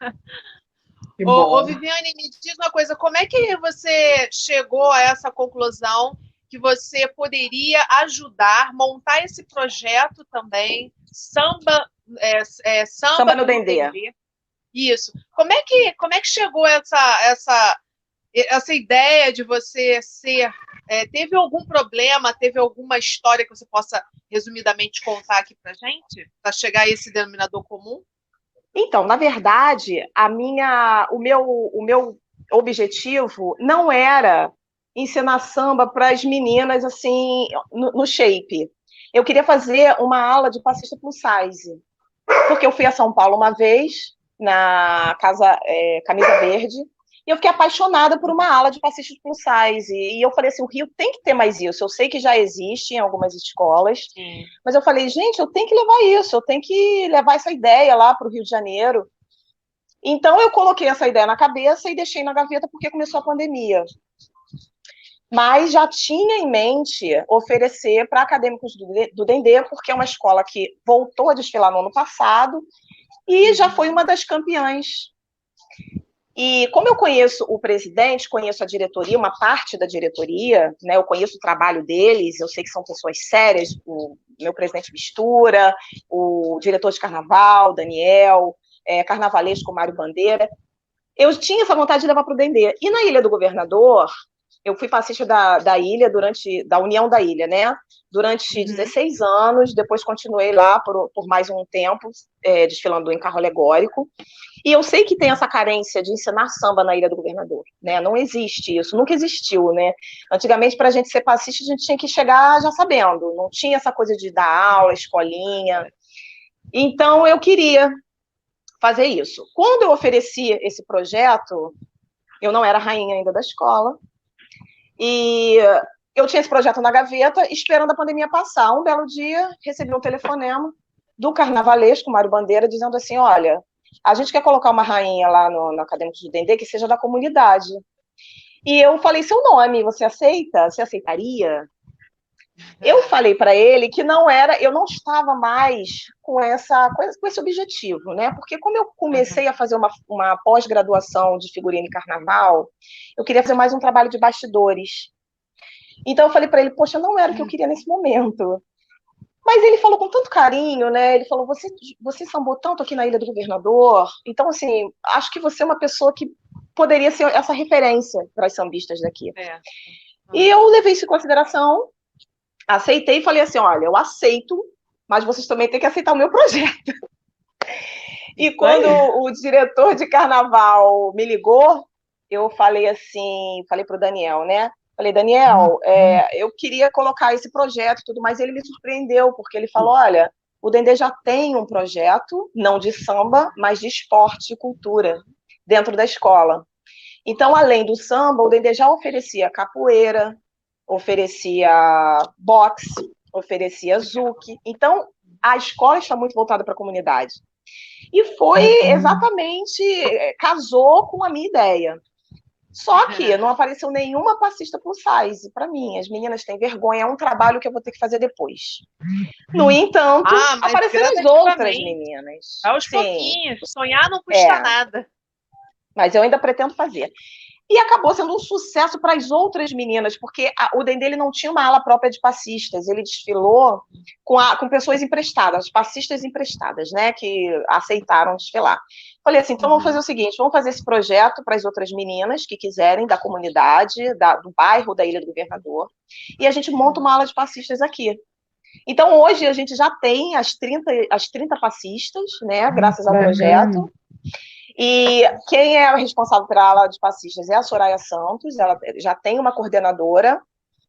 Viviane, me diz uma coisa, como é que você chegou a essa conclusão que você poderia ajudar, montar esse projeto também, Samba no Dendê. Isso. Como é que chegou essa ideia de você ser... teve algum problema, teve alguma história que você possa resumidamente contar aqui para gente? Para chegar a esse denominador comum? Então, na verdade, o meu objetivo não era ensinar samba para as meninas assim no shape. Eu queria fazer uma aula de passista plus size, porque eu fui a São Paulo uma vez na casa Camisa Verde e eu fiquei apaixonada por uma aula de passista plus size. E eu falei assim, o Rio tem que ter mais isso. Eu sei que já existe em algumas escolas, mas eu falei, gente, eu tenho que levar isso, eu tenho que levar essa ideia lá para o Rio de Janeiro. Então, eu coloquei essa ideia na cabeça e deixei na gaveta porque começou a pandemia. Mas já tinha em mente oferecer para acadêmicos do Dendê, porque é uma escola que voltou a desfilar no ano passado e já foi uma das campeãs. E como eu conheço o presidente, conheço a diretoria, uma parte da diretoria, né, eu conheço o trabalho deles, eu sei que são pessoas sérias, o meu presidente Mistura, o diretor de carnaval, Daniel, carnavalesco Mário Bandeira, eu tinha essa vontade de levar para o Dendê. E na Ilha do Governador, eu fui passista da ilha, da União da Ilha, né? Durante 16 anos, depois continuei lá por mais um tempo, desfilando em carro alegórico. E eu sei que tem essa carência de ensinar samba na Ilha do Governador, né? Não existe isso, nunca existiu, né? Antigamente, para a gente ser passista, a gente tinha que chegar já sabendo, não tinha essa coisa de dar aula, escolinha. Então, eu queria fazer isso. Quando eu ofereci esse projeto, eu não era rainha ainda da escola, e eu tinha esse projeto na gaveta, esperando a pandemia passar. Um belo dia, recebi um telefonema do carnavalesco, Mário Bandeira, dizendo assim, olha, a gente quer colocar uma rainha lá no Acadêmico do Dendê que seja da comunidade. E eu falei, seu nome, você aceita? Você aceitaria? Eu falei para ele que eu não estava mais com esse objetivo, né? Porque como eu comecei a fazer uma pós-graduação de figurino e carnaval, eu queria fazer mais um trabalho de bastidores. Então eu falei para ele, poxa, não era o que eu queria nesse momento. Mas ele falou com tanto carinho, né? Ele falou, você sambou tanto aqui na Ilha do Governador, então, assim, acho que você é uma pessoa que poderia ser essa referência para as sambistas daqui. E eu levei isso em consideração, aceitei e falei assim, olha, eu aceito, mas vocês também têm que aceitar o meu projeto. E quando o diretor de carnaval me ligou, eu falei para o Daniel, né? Falei, Daniel, eu queria colocar esse projeto e tudo, mas ele me surpreendeu, porque ele falou, olha, o Dendê já tem um projeto, não de samba, mas de esporte e cultura, dentro da escola. Então, além do samba, o Dendê já oferecia capoeira, oferecia boxe, oferecia zouk. Então, a escola está muito voltada para a comunidade. E foi exatamente, casou com a minha ideia. Só que não apareceu nenhuma passista plus size para mim. As meninas têm vergonha, é um trabalho que eu vou ter que fazer depois. No entanto, apareceram as outras meninas. Aos pouquinhos, sonhar não custa nada. Mas eu ainda pretendo fazer. E acabou sendo um sucesso para as outras meninas, porque o Dendê ele não tinha uma ala própria de passistas, ele desfilou com pessoas emprestadas, passistas emprestadas, né, que aceitaram desfilar. Falei assim, então vamos fazer o seguinte, vamos fazer esse projeto para as outras meninas que quiserem, da comunidade, do bairro da Ilha do Governador, e a gente monta uma ala de passistas aqui. Então, hoje, a gente já tem as 30 passistas, né, graças ao projeto. E quem é responsável pela ala de passistas é a Soraya Santos, ela já tem uma coordenadora,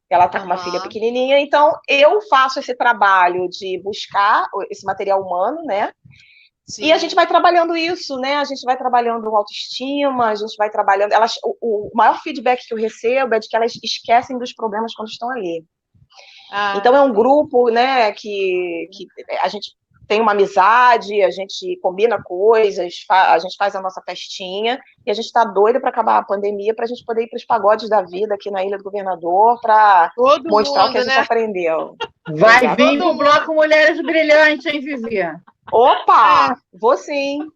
ela tem uma filha pequenininha, então eu faço esse trabalho de buscar esse material humano, né? Sim. E a gente vai trabalhando isso, né? A gente vai trabalhando autoestima, a gente vai trabalhando... o maior feedback que eu recebo é de que elas esquecem dos problemas quando estão ali. Então é um grupo, né, que a gente tem uma amizade, a gente combina coisas, a gente faz a nossa festinha, e a gente está doida para acabar a pandemia, para a gente poder ir para os pagodes da vida aqui na Ilha do Governador, para mostrar o que a gente aprendeu. Vai vir pro Bloco Mulheres Brilhantes, hein, Vivi? Opa! Vou sim,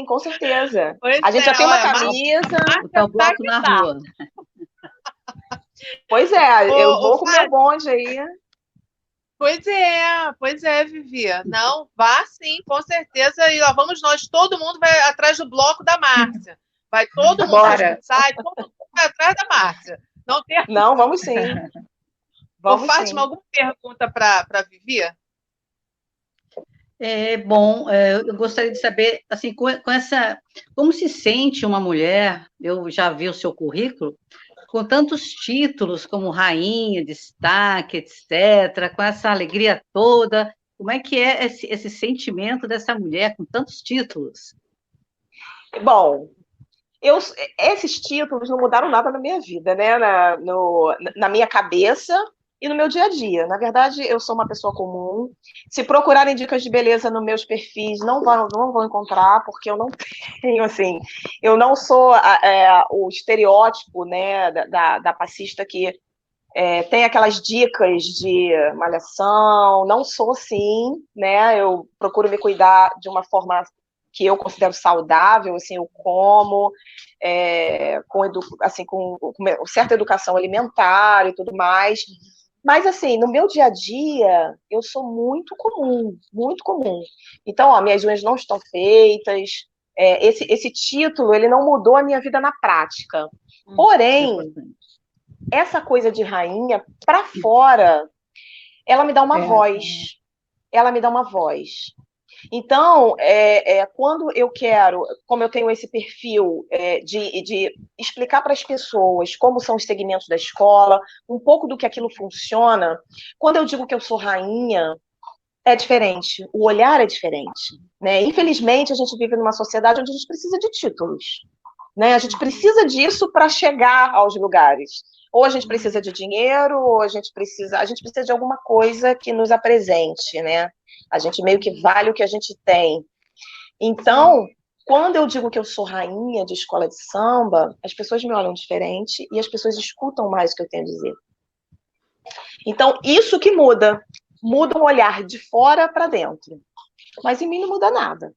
com certeza. A gente já tem uma camisa. Botar o bloco na rua. Pois é, eu vou com o meu bonde aí. Pois é, Vivi. Não, vá sim, com certeza. E lá vamos nós, todo mundo vai atrás do bloco da Márcia. Vai todo mundo, sai, todo mundo vai atrás da Márcia. Não, vamos sim. Vamos, Fátima, sim. Alguma pergunta para a Vivi? Bom, eu gostaria de saber, assim, como se sente uma mulher, eu já vi o seu currículo, com tantos títulos como rainha, destaque, etc., com essa alegria toda, como é que é esse sentimento dessa mulher com tantos títulos? Bom, esses títulos não mudaram nada na minha vida, né? Na minha cabeça e no meu dia a dia. Na verdade, eu sou uma pessoa comum. Se procurarem dicas de beleza nos meus perfis, não vão encontrar, porque eu não tenho, assim, eu não sou o estereótipo, né, da passista que tem aquelas dicas de malhação. Não sou assim, né? Eu procuro me cuidar de uma forma que eu considero saudável, assim, eu como, com certa educação alimentar e tudo mais. Mas, assim, no meu dia a dia, eu sou muito comum, muito comum. Então, ó, minhas unhas não estão feitas, esse título, ele não mudou a minha vida na prática. Porém, essa coisa de rainha, para fora, ela me dá uma voz. Ela me dá uma voz. Então, quando eu quero, como eu tenho esse perfil de explicar para as pessoas como são os segmentos da escola, um pouco do que aquilo funciona, quando eu digo que eu sou rainha, é diferente, o olhar é diferente, né? Infelizmente, a gente vive numa sociedade onde a gente precisa de títulos, né? A gente precisa disso para chegar aos lugares. Ou a gente precisa de dinheiro, ou a gente precisa de alguma coisa que nos apresente, né? A gente meio que vale o que a gente tem. Então, quando eu digo que eu sou rainha de escola de samba, as pessoas me olham diferente e as pessoas escutam mais o que eu tenho a dizer. Então, isso que muda o olhar de fora para dentro. Mas em mim não muda nada.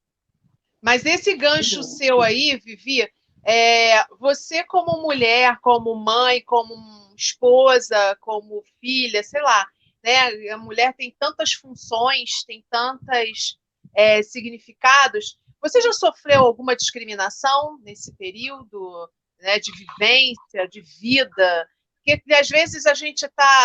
Mas esse gancho seu aí, Vivi, você como mulher, como mãe, como esposa, como filha, sei lá, né? A mulher tem tantas funções, tem tantos significados. Você já sofreu alguma discriminação nesse período, né, de vivência, de vida? Porque às vezes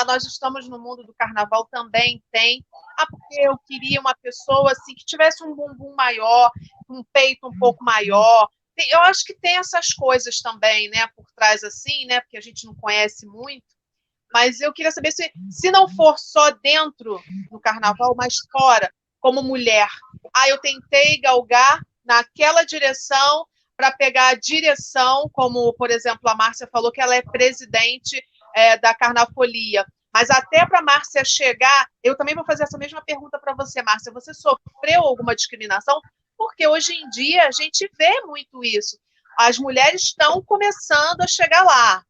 nós estamos no mundo do carnaval também tem. Porque eu queria uma pessoa assim que tivesse um bumbum maior, um peito um pouco maior. Eu acho que tem essas coisas também, né, por trás assim, né, porque a gente não conhece muito. Mas eu queria saber se não for só dentro do carnaval, mas fora, como mulher. Eu tentei galgar naquela direção para pegar a direção, como, por exemplo, a Márcia falou que ela é presidente da Carnafolia. Mas até para a Márcia chegar, eu também vou fazer essa mesma pergunta para você, Márcia. Você sofreu alguma discriminação? Porque hoje em dia a gente vê muito isso. As mulheres estão começando a chegar lá.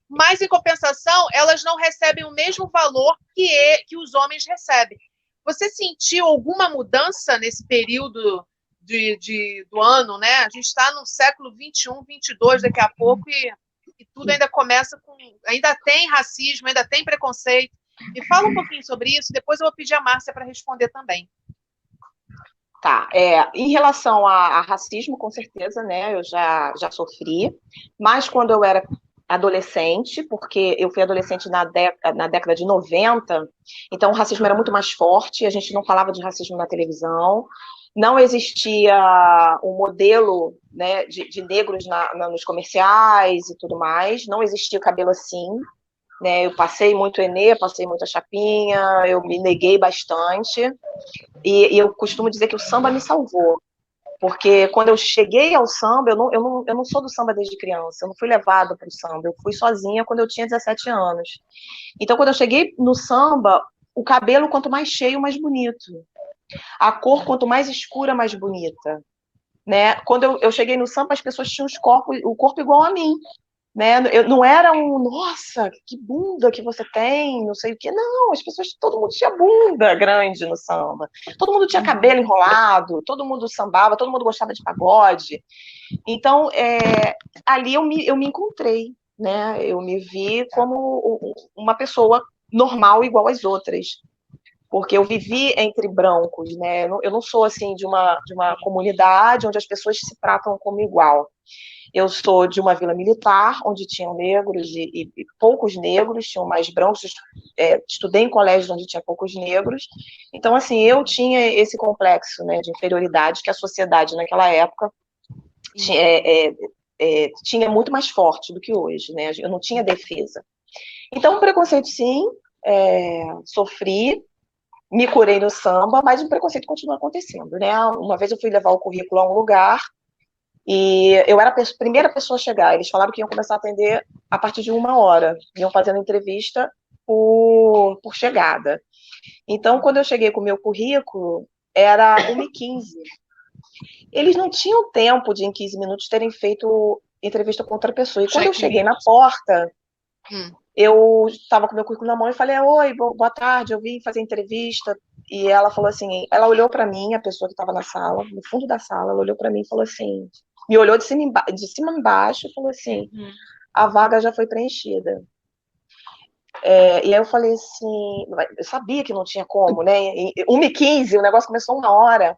Mas, em compensação, elas não recebem o mesmo valor que os homens recebem. Você sentiu alguma mudança nesse período do ano, né? A gente está no século XXI, XXII daqui a pouco, e tudo ainda começa com... Ainda tem racismo, ainda tem preconceito. E fala um pouquinho sobre isso, depois eu vou pedir a Márcia para responder também. Tá, em relação a racismo, com certeza, né, eu já sofri, mas quando eu era adolescente, porque eu fui adolescente na década de 90, então o racismo era muito mais forte, a gente não falava de racismo na televisão, não existia um modelo, né, de negros nos comerciais e tudo mais, não existia o cabelo assim, né, eu passei muito Enê, passei muita chapinha, eu me neguei bastante, e eu costumo dizer que o samba me salvou, porque quando eu cheguei ao samba, eu não sou do samba desde criança, eu não fui levada para o samba, eu fui sozinha quando eu tinha 17 anos. Então, quando eu cheguei no samba, o cabelo, quanto mais cheio, mais bonito. A cor, quanto mais escura, mais bonita. Né? Quando eu cheguei no samba, as pessoas tinham o corpo igual a mim. Né? Eu não era nossa, que bunda que você tem, não sei o quê. Não, todo mundo tinha bunda grande no samba. Todo mundo tinha cabelo enrolado, todo mundo sambava, todo mundo gostava de pagode. Então, ali eu me encontrei, né? Eu me vi como uma pessoa normal, igual às outras. porque eu vivi entre brancos, né? Eu não sou assim de uma comunidade onde as pessoas se tratam como igual. Eu sou de uma vila militar, onde tinham negros e poucos negros, tinham mais brancos. Estudei em colégios onde tinha poucos negros. Então, assim, eu tinha esse complexo, né, de inferioridade que a sociedade naquela época tinha muito mais forte do que hoje, né? Eu não tinha defesa. Então, preconceito, sim, sofri, me curei no samba, mas o preconceito continua acontecendo, né? Uma vez eu fui levar o currículo a um lugar e eu era a primeira pessoa a chegar. Eles falaram que iam começar a atender a partir de 1 hora. Iam fazendo entrevista por chegada. Então, quando eu cheguei com o meu currículo, era 1h15. Eles não tinham tempo de, em 15 minutos, terem feito entrevista com outra pessoa. E quando eu cheguei na porta, eu estava com meu currículo na mão e falei: oi, boa tarde, eu vim fazer entrevista. E ela falou assim, ela olhou para mim, a pessoa que estava na sala, no fundo da sala, ela olhou para mim e falou assim, me olhou de cima embaixo e falou assim, a vaga já foi preenchida. E aí eu falei assim, eu sabia que não tinha como, né? 1h15, o negócio começou 1 hora.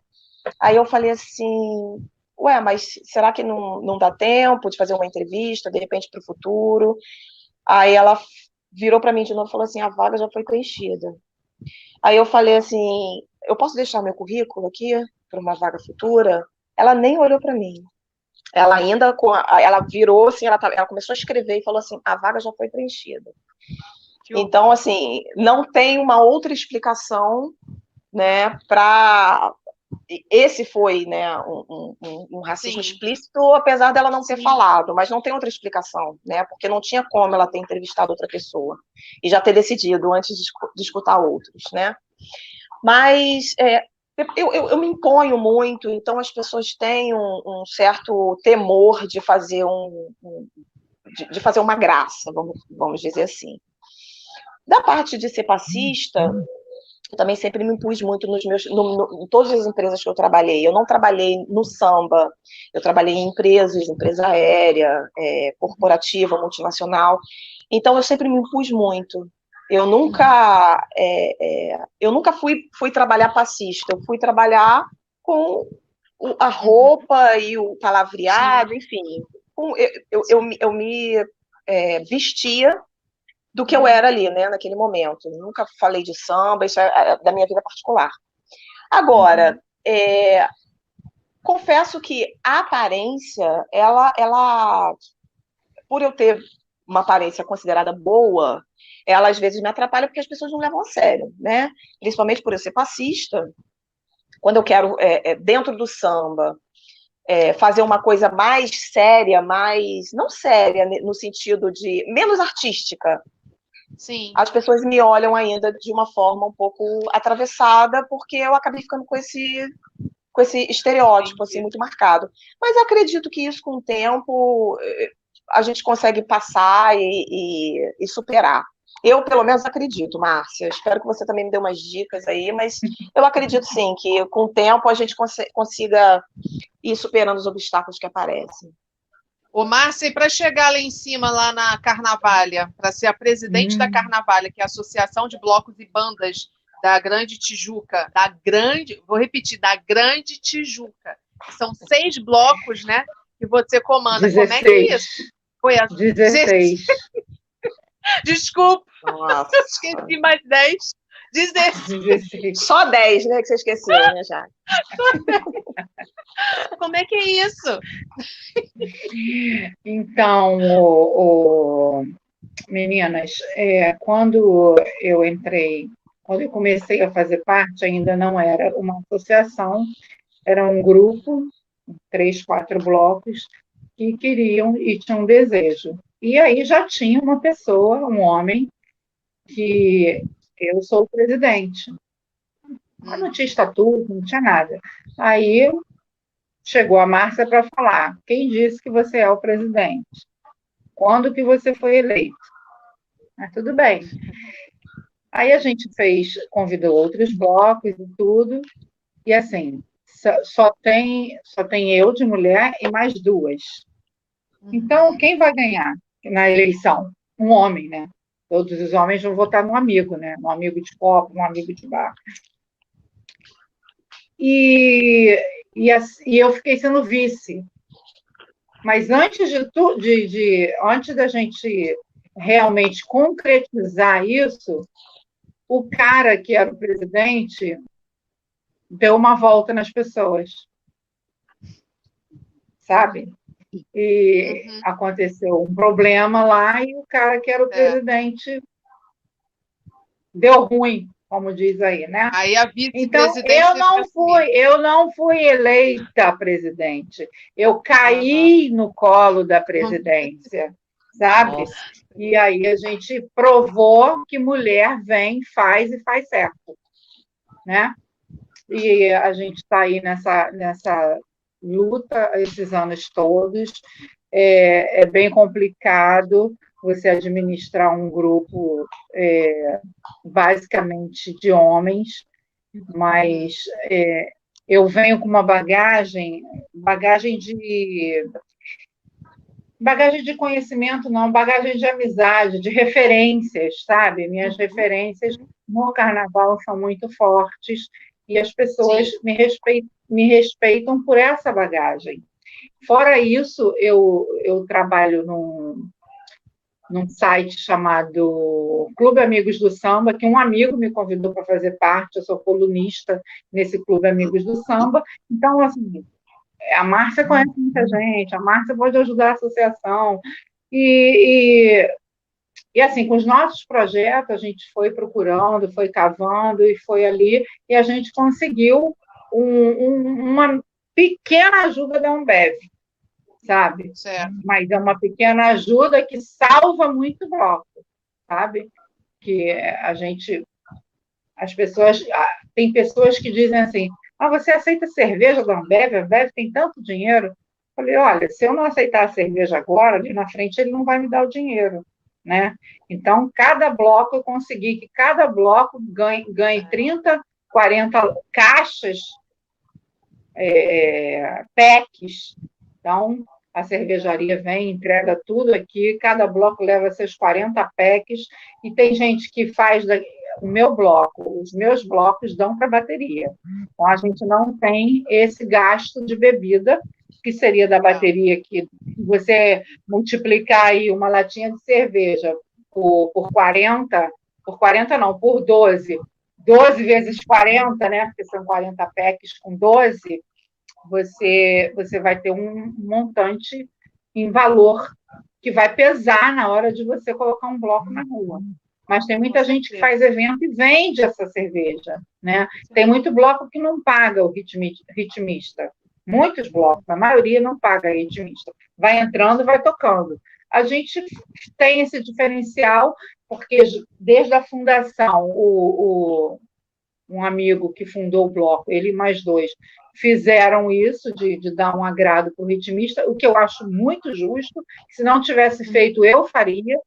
Aí eu falei assim, ué, mas será que não dá tempo de fazer uma entrevista, de repente, para o futuro? Aí ela virou para mim de novo e falou assim, a vaga já foi preenchida. Aí eu falei assim, eu posso deixar meu currículo aqui para uma vaga futura? Ela nem olhou para mim. Ela ainda, ela virou assim, ela começou a escrever e falou assim, a vaga já foi preenchida. Então, assim, não tem uma outra explicação, né, para... Esse foi, né, um racismo explícito, apesar dela não ter falado, mas não tem outra explicação, né, porque não tinha como ela ter entrevistado outra pessoa e já ter decidido antes de escutar outros, né. Mas eu me imponho muito, então as pessoas têm um certo temor de fazer de fazer uma graça, vamos dizer assim. Da parte de ser passista, eu também sempre me impus muito em todas as empresas que eu trabalhei. Eu não trabalhei no samba, eu trabalhei em empresa aérea, corporativa, multinacional. Então, eu sempre me impus muito. Eu nunca fui trabalhar passista, eu fui trabalhar com a roupa e o palavreado, enfim. Eu me vestia do que eu era ali, né, naquele momento. Eu nunca falei de samba, isso é da minha vida particular. Agora, confesso que a aparência, ela, por eu ter uma aparência considerada boa, ela às vezes me atrapalha porque as pessoas não levam a sério, né? Principalmente por eu ser passista, quando eu quero, dentro do samba, fazer uma coisa mais séria, não séria no sentido de menos artística. Sim. As pessoas me olham ainda de uma forma um pouco atravessada, porque eu acabei ficando com esse estereótipo assim, muito marcado. Mas acredito que isso, com o tempo, a gente consegue passar e superar. Eu, pelo menos, acredito, Márcia. Espero que você também me dê umas dicas aí, mas eu acredito, sim, que com o tempo a gente consiga ir superando os obstáculos que aparecem. Ô, Márcia, e para chegar lá em cima, lá na Carnavalha, para ser a presidente da Carnavalha, que é a Associação de Blocos e Bandas da Grande Tijuca, vou repetir, da Grande Tijuca. São 6 blocos, né, que você comanda. 16. Como é que é isso? Foi 16. Desculpa, Nossa. esqueci mais 10. 16. Só 10, né, que você esqueceu, né, já. Como é que é isso? Então, meninas, quando eu comecei a fazer parte, ainda não era uma associação, era um grupo, 3, 4 blocos, que queriam e tinham um desejo. E aí já tinha uma pessoa, um homem, que eu sou o presidente. Mas não tinha estatuto, não tinha nada. Aí chegou a Márcia para falar, quem disse que você é o presidente? Quando que você foi eleito? Mas tudo bem. Aí a gente convidou outros blocos e tudo, e assim, só tem eu de mulher e mais 2. Então, quem vai ganhar na eleição? Um homem, né? Todos os homens vão votar no amigo, né? No amigo de copo, no amigo de bar. E eu fiquei sendo vice. Mas antes antes da gente realmente concretizar isso, o cara que era o presidente deu uma volta nas pessoas, sabe? E aconteceu um problema lá e o cara que era o presidente deu ruim, como diz aí, né? Aí a Então, vice-presidente eu não fui eleita presidente. Eu caí no colo da presidência, sabe? Nossa. E aí a gente provou que mulher vem, faz e faz certo, né? E a gente está aí nessa luta esses anos todos. É bem complicado você administrar um grupo basicamente de homens, mas eu venho com uma bagagem de conhecimento, não, bagagem de amizade, de referências, sabe? Minhas referências no carnaval são muito fortes e as pessoas me respeitam por essa bagagem. Fora isso, eu trabalho num site chamado Clube Amigos do Samba, que um amigo me convidou para fazer parte, eu sou colunista nesse Clube Amigos do Samba. Então, assim, a Márcia conhece muita gente, a Márcia pode ajudar a associação. E assim, com os nossos projetos, a gente foi procurando, foi cavando e foi ali, e a gente conseguiu uma pequena ajuda da Ambev, sabe? Certo. Mas é uma pequena ajuda que salva muito bloco, sabe? Que tem pessoas que dizem assim, você aceita cerveja da Ambev? A Ambev tem tanto dinheiro. Eu falei, olha, se eu não aceitar a cerveja agora, ali na frente ele não vai me dar o dinheiro, né? Então, cada bloco, eu consegui que cada bloco ganhe 30, 40 caixas, packs. Então, a cervejaria vem, entrega tudo aqui, cada bloco leva seus 40 packs, e tem gente que faz o meu bloco, os meus blocos dão para bateria. Então, a gente não tem esse gasto de bebida, que seria da bateria, que você multiplicar aí uma latinha de cerveja por 40 não, por 12 vezes 40, né, porque são 40 packs com 12, você vai ter um montante em valor que vai pesar na hora de você colocar um bloco na rua. Mas tem muita gente que faz evento e vende essa cerveja, né? Tem muito bloco que não paga o ritmista. Muitos blocos, a maioria não paga ritmista. Vai entrando e vai tocando. A gente tem esse diferencial, porque desde a fundação, um amigo que fundou o bloco, ele e mais 2, fizeram isso, de dar um agrado para o ritmista, o que eu acho muito justo. Se não tivesse feito, eu faria.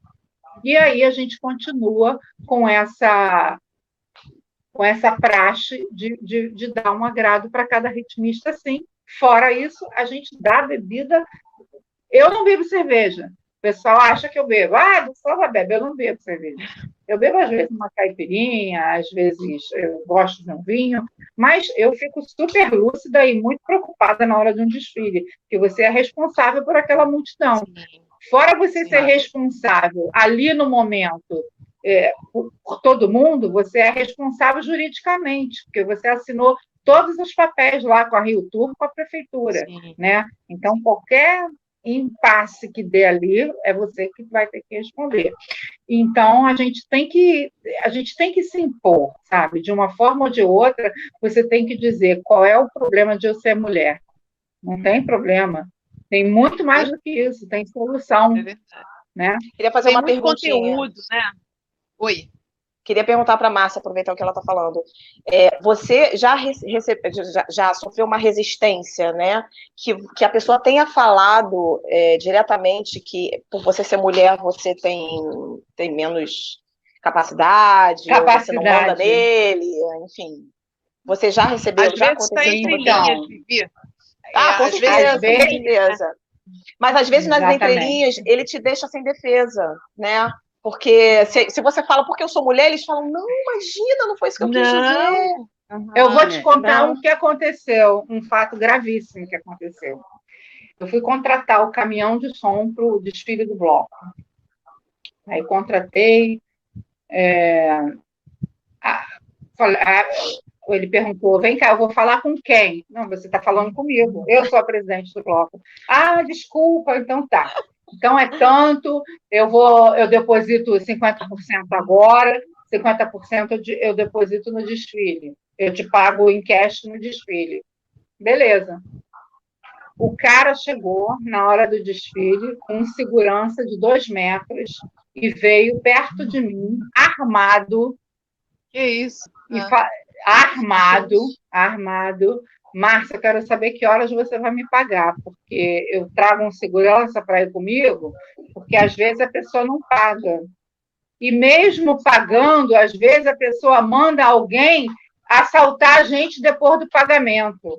E aí a gente continua com essa praxe de dar um agrado para cada ritmista, sim. Fora isso, a gente dá bebida. Eu não bebo cerveja. O pessoal acha que eu bebo. Só bebe. Eu não bebo cerveja. Eu bebo, às vezes, uma caipirinha, às vezes eu gosto de um vinho, mas eu fico super lúcida e muito preocupada na hora de um desfile, porque você é responsável por aquela multidão. Fora você ser responsável ali no momento por todo mundo, você é responsável juridicamente, porque você assinou todos os papéis lá com a Rio Tour, com a prefeitura, né? Então, qualquer impasse que dê ali, é você que vai ter que responder. Então, a gente tem que se impor, sabe? De uma forma ou de outra, você tem que dizer qual é o problema de eu ser mulher. Não tem problema. Tem muito mais do que isso, tem solução. É verdade. Né? Queria fazer uma perguntinha. Conteúdo, né? Oi. Queria perguntar para a Márcia, aproveitar o que ela está falando. Você já sofreu uma resistência, né? Que a pessoa tenha falado diretamente que, por você ser mulher, você tem menos capacidade, você não manda nele, enfim. Você já recebeu? Às vezes está entre linhas, Vivi. Com certeza. Mas, às vezes, nas entrelinhas, ele te deixa sem defesa, né? Porque se você fala porque eu sou mulher, eles falam, não, imagina, não foi isso que eu quis dizer. Eu vou te contar Não. o que aconteceu, um fato gravíssimo que aconteceu. Eu fui contratar o caminhão de som para o desfile do bloco. Aí contratei, ele perguntou, vem cá, eu vou falar com quem? Não, você está falando comigo, eu sou a presidente do bloco. Ah, desculpa, então tá. Então é tanto, eu deposito 50% agora, 50% eu deposito no desfile. Eu te pago em cash no desfile. Beleza. O cara chegou na hora do desfile com um segurança de 2 metros e veio perto de mim, armado. Que isso? Armado. Márcia, eu quero saber que horas você vai me pagar, porque eu trago um segurança para ir comigo, porque às vezes a pessoa não paga. E mesmo pagando, às vezes a pessoa manda alguém assaltar a gente depois do pagamento.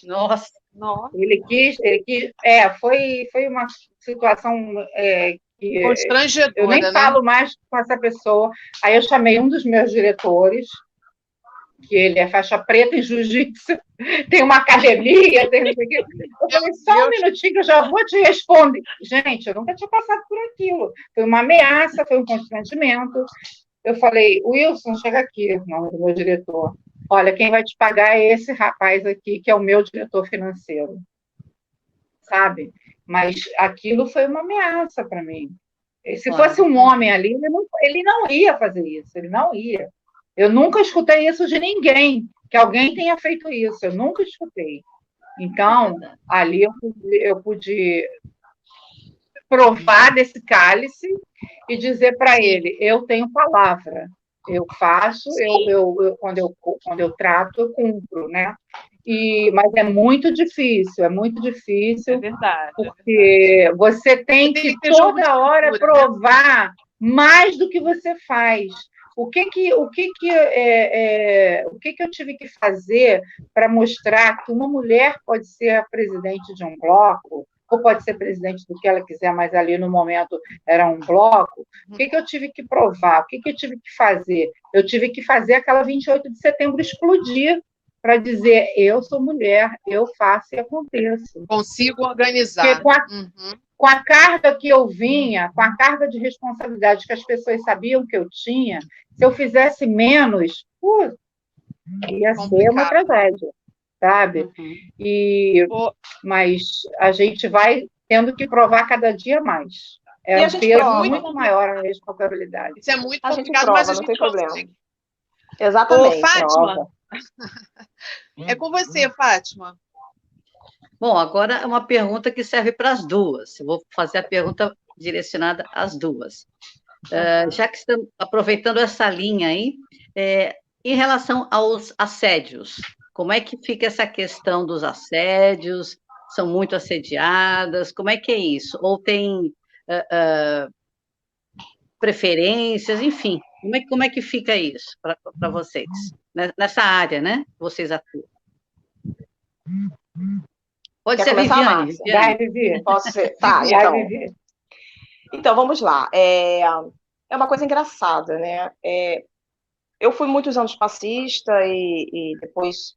Nossa. Ele quis foi uma situação que constrangedora, eu nem falo mais com essa pessoa. Aí eu chamei um dos meus diretores, que ele é faixa preta em jiu-jitsu, tem uma academia, tem não sei o quê. Eu falei, só um minutinho que eu já vou te responder. Gente, eu nunca tinha passado por aquilo. Foi uma ameaça, foi um constrangimento. Eu falei, Wilson, chega aqui, não, do meu diretor. Olha, quem vai te pagar é esse rapaz aqui, que é o meu diretor financeiro. Sabe? Mas aquilo foi uma ameaça para mim. Se fosse um homem ali, ele não ia fazer isso, ele não ia. Eu nunca escutei isso de ninguém, que alguém tenha feito isso, eu nunca escutei. Então, ali eu pude provar desse cálice e dizer para ele, eu tenho palavra, eu faço, quando eu trato, eu cumpro, né? Mas é muito difícil, É verdade. porque você tem que toda hora provar mais do que você faz. O que eu tive que fazer para mostrar que uma mulher pode ser a presidente de um bloco, ou pode ser presidente do que ela quiser, mas ali no momento era um bloco? O que eu tive que provar? O que eu tive que fazer? Eu tive que fazer aquela 28 de setembro explodir, para dizer, eu sou mulher, eu faço e aconteço. Consigo organizar. Com a carga que eu vinha, com a carga de responsabilidade que as pessoas sabiam que eu tinha, se eu fizesse menos, ia ser uma tragédia, sabe? Mas a gente vai tendo que provar cada dia mais. É um peso muito maior a responsabilidade. Isso é muito a complicado, prova, mas a gente não tem problema. consegue. Exatamente. Ô, Fátima, é com você, Fátima. Bom, agora é uma pergunta que serve para as duas. Eu vou fazer a pergunta direcionada às duas. Já que estamos aproveitando essa linha aí, em relação aos assédios, como é que fica essa questão dos assédios? São muito assediadas? Como é que é isso? Ou tem preferências? Enfim, como é que fica isso para vocês? Nessa área, né? Vocês atuam. Pode ser Viviane. Vai, Vivi. Posso ser? Tá, então. Então, vamos lá. É uma coisa engraçada, né? Eu fui muitos anos passista e depois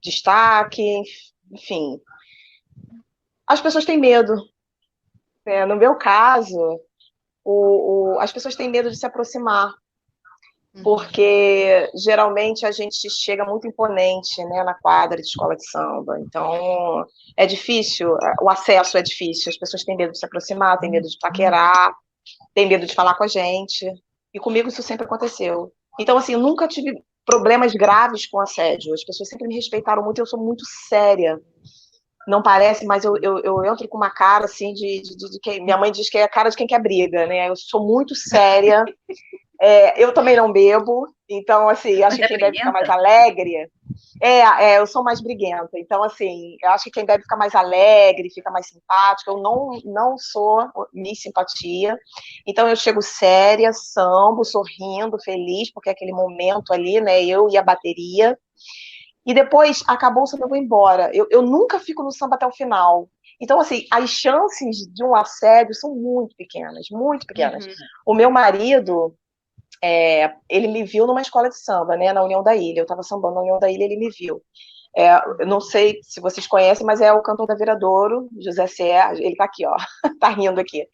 destaque, enfim. As pessoas têm medo. No meu caso, as pessoas têm medo de se aproximar, porque geralmente a gente chega muito imponente, né, na quadra de escola de samba, então é difícil, o acesso é difícil, as pessoas têm medo de se aproximar, têm medo de paquerar, têm medo de falar com a gente, e comigo isso sempre aconteceu. Então, assim, eu nunca tive problemas graves com assédio, as pessoas sempre me respeitaram muito, eu sou muito séria. Não parece, mas eu entro com uma cara assim de quem. Minha mãe diz que é a cara de quem quer briga, né? Eu sou muito séria. Eu também não bebo, então, assim, acho que quem deve ficar mais alegre. Eu sou mais briguenta, então, assim, eu acho que quem deve ficar mais alegre, fica mais simpática. Eu não sou Miss Simpatia, então eu chego séria, sambo, sorrindo, feliz, porque é aquele momento ali, né? Eu e a bateria. E depois acabou o samba, eu vou embora. Eu nunca fico no samba até o final. Então, assim, as chances de um assédio são muito pequenas, muito pequenas. Uhum. O meu marido, ele me viu numa escola de samba, né, na União da Ilha. Eu estava sambando na União da Ilha, ele me viu. Eu não sei se vocês conhecem, mas é o cantor da Viradouro, José Serra. Ele está aqui, ó, tá rindo aqui.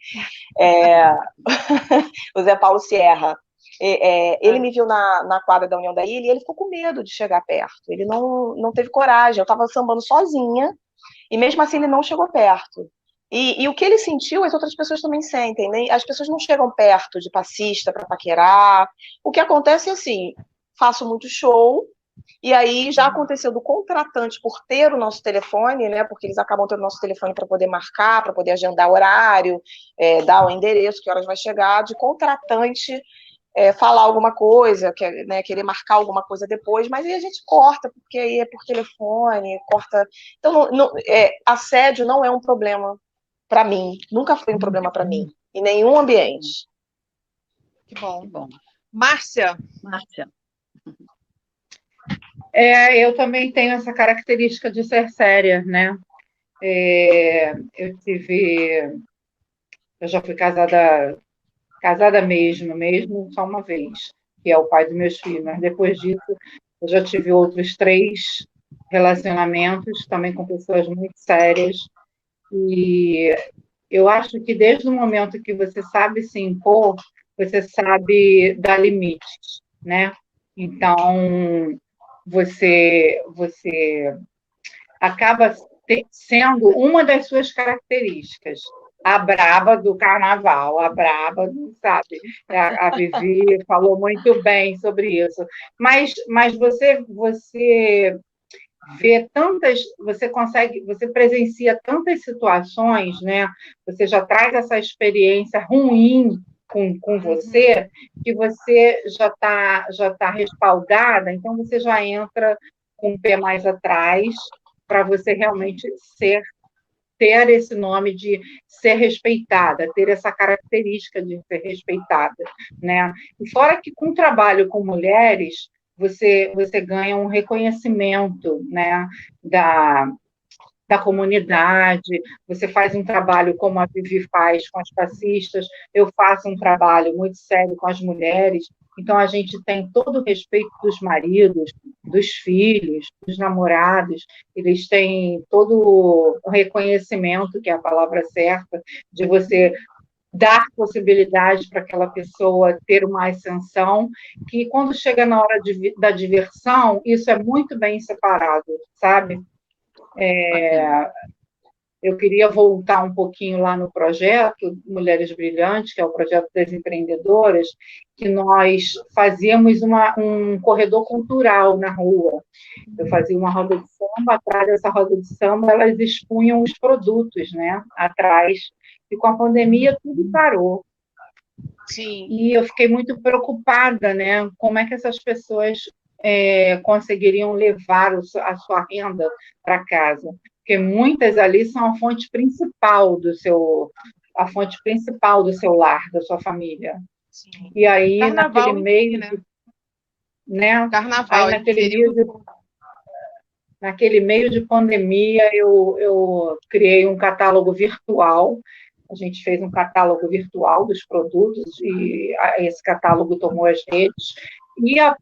O Zé Paulo Sierra. Ele me viu na quadra da União da Ilha e ele ficou com medo de chegar perto. Ele não teve coragem. Eu estava sambando sozinha e mesmo assim ele não chegou perto. E o que ele sentiu, as outras pessoas também sentem, né? As pessoas não chegam perto de passista para paquerar. O que acontece é assim, faço muito show, e aí já aconteceu do contratante por ter o nosso telefone, né? Porque eles acabam tendo o nosso telefone para poder marcar, para poder agendar horário, dar o endereço, que horas vai chegar, de contratante falar alguma coisa, né, querer marcar alguma coisa depois, mas aí a gente corta, porque aí é por telefone, corta. Então, assédio não é um problema para mim, nunca foi um problema para mim, em nenhum ambiente. Que bom. Que bom. Márcia. Eu também tenho essa característica de ser séria, né? Eu já fui casada mesmo, só uma vez, que é o pai dos meus filhos, mas depois disso eu já tive outros 3 relacionamentos, também com pessoas muito sérias, e eu acho que desde o momento que você sabe se impor, você sabe dar limites, né? Então, você acaba sendo uma das suas características. A braba do carnaval, a braba, sabe? A Vivi falou muito bem sobre isso. Mas você vê você presencia tantas situações, né? Você já traz essa experiência ruim com você, que você já tá respaldada, então você já entra com o pé mais atrás para você realmente ter esse nome de ser respeitada, ter essa característica de ser respeitada, né? E fora que com o trabalho com mulheres, você ganha um reconhecimento, né, da comunidade, você faz um trabalho como a Vivi faz com as passistas, eu faço um trabalho muito sério com as mulheres, então a gente tem todo o respeito dos maridos, dos filhos, dos namorados, eles têm todo o reconhecimento, que é a palavra certa, de você dar possibilidade para aquela pessoa ter uma ascensão, que quando chega na hora da diversão, isso é muito bem separado, sabe? Eu queria voltar um pouquinho lá no projeto Mulheres Brilhantes, que é o projeto das empreendedoras, que nós fazíamos um corredor cultural na rua. Eu fazia uma roda de samba, atrás dessa roda de samba elas expunham os produtos, né, atrás, e com a pandemia tudo parou. Sim. E eu fiquei muito preocupada, né, como é que essas pessoas conseguiriam levar a sua renda para casa, porque muitas ali são a fonte principal do seu lar, da sua família. Sim. E aí, Carnaval, naquele meio, né? Carnaval, aí, naquele meio de pandemia, eu criei um catálogo virtual. A gente fez um catálogo virtual dos produtos e esse catálogo tomou as redes. E há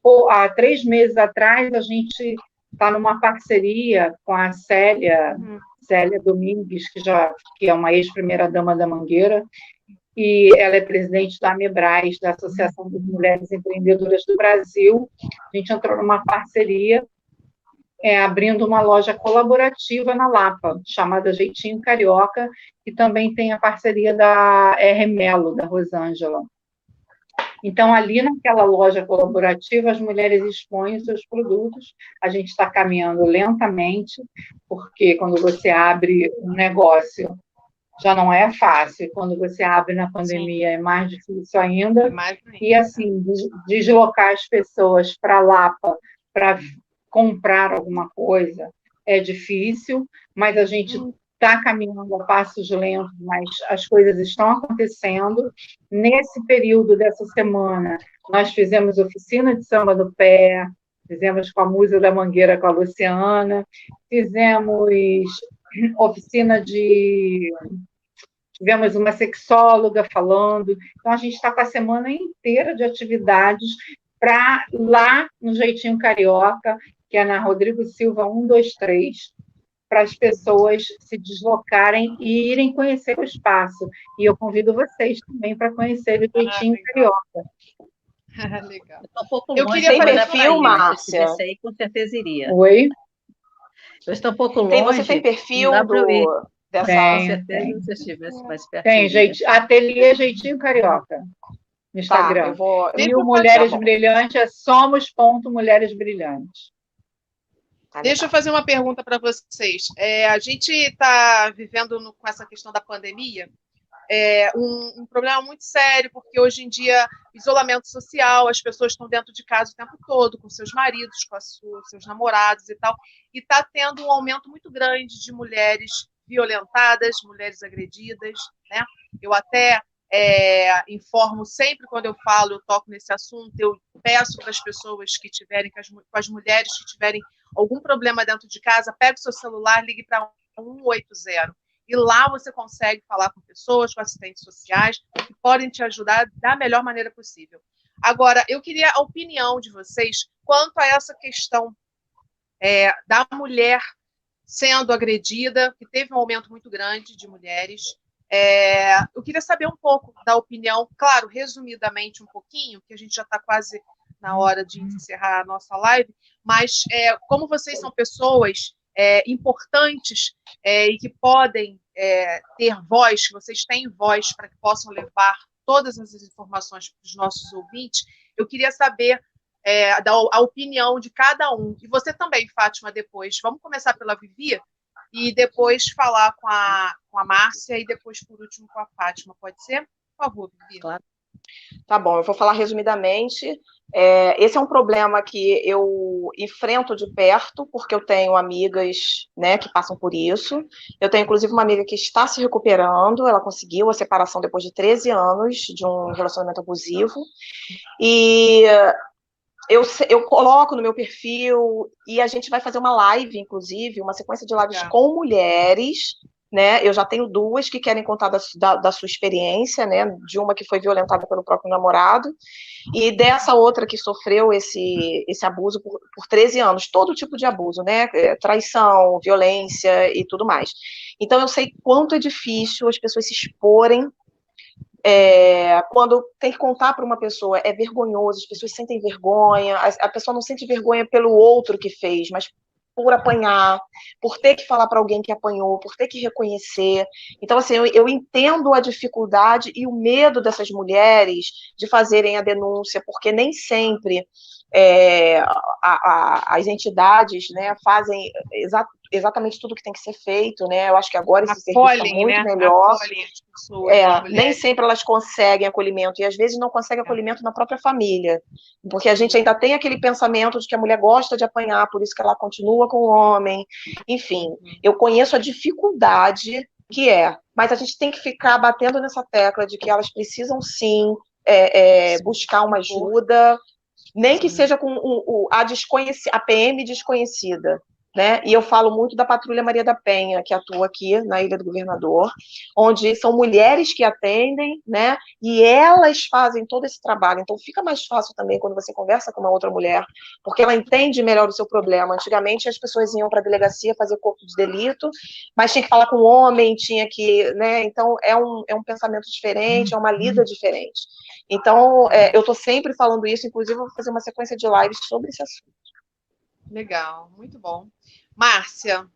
3 meses atrás, a gente está numa parceria com a Célia Domingues, que é uma ex-primeira-dama da Mangueira, e ela é presidente da AMEBRAS, da Associação das Mulheres Empreendedoras do Brasil. A gente entrou numa parceria abrindo uma loja colaborativa na Lapa, chamada Jeitinho Carioca, que também tem a parceria da R. Melo, da Rosângela. Então, ali naquela loja colaborativa, as mulheres expõem os seus produtos, a gente está caminhando lentamente, porque quando você abre um negócio, já não é fácil, quando você abre na pandemia, é mais difícil ainda, e assim, deslocar as pessoas para Lapa, para comprar alguma coisa, é difícil, mas a gente está caminhando a passos lentos, mas as coisas estão acontecendo. Nesse período dessa semana, nós fizemos oficina de samba no pé, fizemos com a Musa da Mangueira, com a Luciana, fizemos oficina de... Tivemos uma sexóloga falando. Então, a gente está com a semana inteira de atividades para lá no Jeitinho Carioca, que é na Rodrigo Silva 123, para as pessoas se deslocarem e irem conhecer o espaço. E eu convido vocês também para conhecer o Jeitinho Carioca. Legal. Eu estou um pouco Eu longe, queria Tem fazer perfil, mas se eu Márcia? estivesse aí, com certeza iria. Oi? Eu estou um pouco Você longe, tem não perfil dá para eu ir. do, Com dessa... certeza, se eu estivesse mais perto, Tem, eu iria. Ateliê Jeitinho Carioca no Tá, Instagram. eu vou... Deixa E o eu Mulheres Tá bom. Brilhantes é somos.mulheres brilhantes. Tá Deixa eu legal. fazer uma pergunta para vocês. A gente está vivendo com essa questão da pandemia um problema muito sério, porque hoje em dia, isolamento social, as pessoas estão dentro de casa o tempo todo, com seus maridos, com seus namorados e tal, e está tendo um aumento muito grande de mulheres violentadas, mulheres agredidas, né? Eu até informo sempre quando eu falo, eu toco nesse assunto, eu peço para as pessoas que tiverem, com as mulheres que tiverem algum problema dentro de casa, pegue o seu celular, ligue para 180. E lá você consegue falar com pessoas, com assistentes sociais, que podem te ajudar da melhor maneira possível. Agora, eu queria a opinião de vocês quanto a essa questão da mulher sendo agredida, que teve um aumento muito grande de mulheres. Eu queria saber um pouco da opinião, claro, resumidamente um pouquinho, que a gente já está quase na hora de encerrar a nossa live, mas como vocês são pessoas importantes e que podem ter voz, que vocês têm voz para que possam levar todas essas informações para os nossos ouvintes, eu queria saber a opinião de cada um. E você também, Fátima, depois. Vamos começar pela Vivi e depois falar com a Márcia e depois, por último, com a Fátima. Pode ser? Por favor, Vivi. Claro. Tá bom, eu vou falar resumidamente. Esse é um problema que eu enfrento de perto, porque eu tenho amigas, né, que passam por isso. Eu tenho, inclusive, uma amiga que está se recuperando, ela conseguiu a separação depois de 13 anos de um relacionamento abusivo. E eu coloco no meu perfil, e a gente vai fazer uma live, inclusive, uma sequência de lives com mulheres, né? Eu já tenho 2 que querem contar da sua experiência, né? De uma que foi violentada pelo próprio namorado, e dessa outra que sofreu esse abuso por 13 anos, todo tipo de abuso, né? Traição, violência e tudo mais. Então, eu sei quanto é difícil as pessoas se exporem. Quando tem que contar para uma pessoa, é vergonhoso, as pessoas sentem vergonha, a pessoa não sente vergonha pelo outro que fez, mas por apanhar, por ter que falar para alguém que apanhou, por ter que reconhecer. Então, assim, eu entendo a dificuldade e o medo dessas mulheres de fazerem a denúncia, porque nem sempre as entidades, né, fazem exatamente tudo que tem que ser feito, né? Eu acho que agora esse serviço está muito melhor. Acolhem as pessoas, nem sempre elas conseguem acolhimento, e às vezes não conseguem acolhimento na própria família, porque a gente ainda tem aquele pensamento de que a mulher gosta de apanhar, por isso que ela continua com o homem. Enfim, eu conheço a dificuldade que mas a gente tem que ficar batendo nessa tecla de que elas precisam sim buscar uma ajuda, nem que seja com a PM desconhecida, né? E eu falo muito da Patrulha Maria da Penha, que atua aqui na Ilha do Governador, onde são mulheres que atendem, né? E elas fazem todo esse trabalho. Então fica mais fácil também quando você conversa com uma outra mulher, porque ela entende melhor o seu problema. Antigamente as pessoas iam para a delegacia fazer corpo de delito, mas tinha que falar com o homem, tinha que, né? Então é um pensamento diferente, é uma lida diferente. Então eu estou sempre falando isso, inclusive eu vou fazer uma sequência de lives sobre esse assunto. Legal, muito bom. Márcia.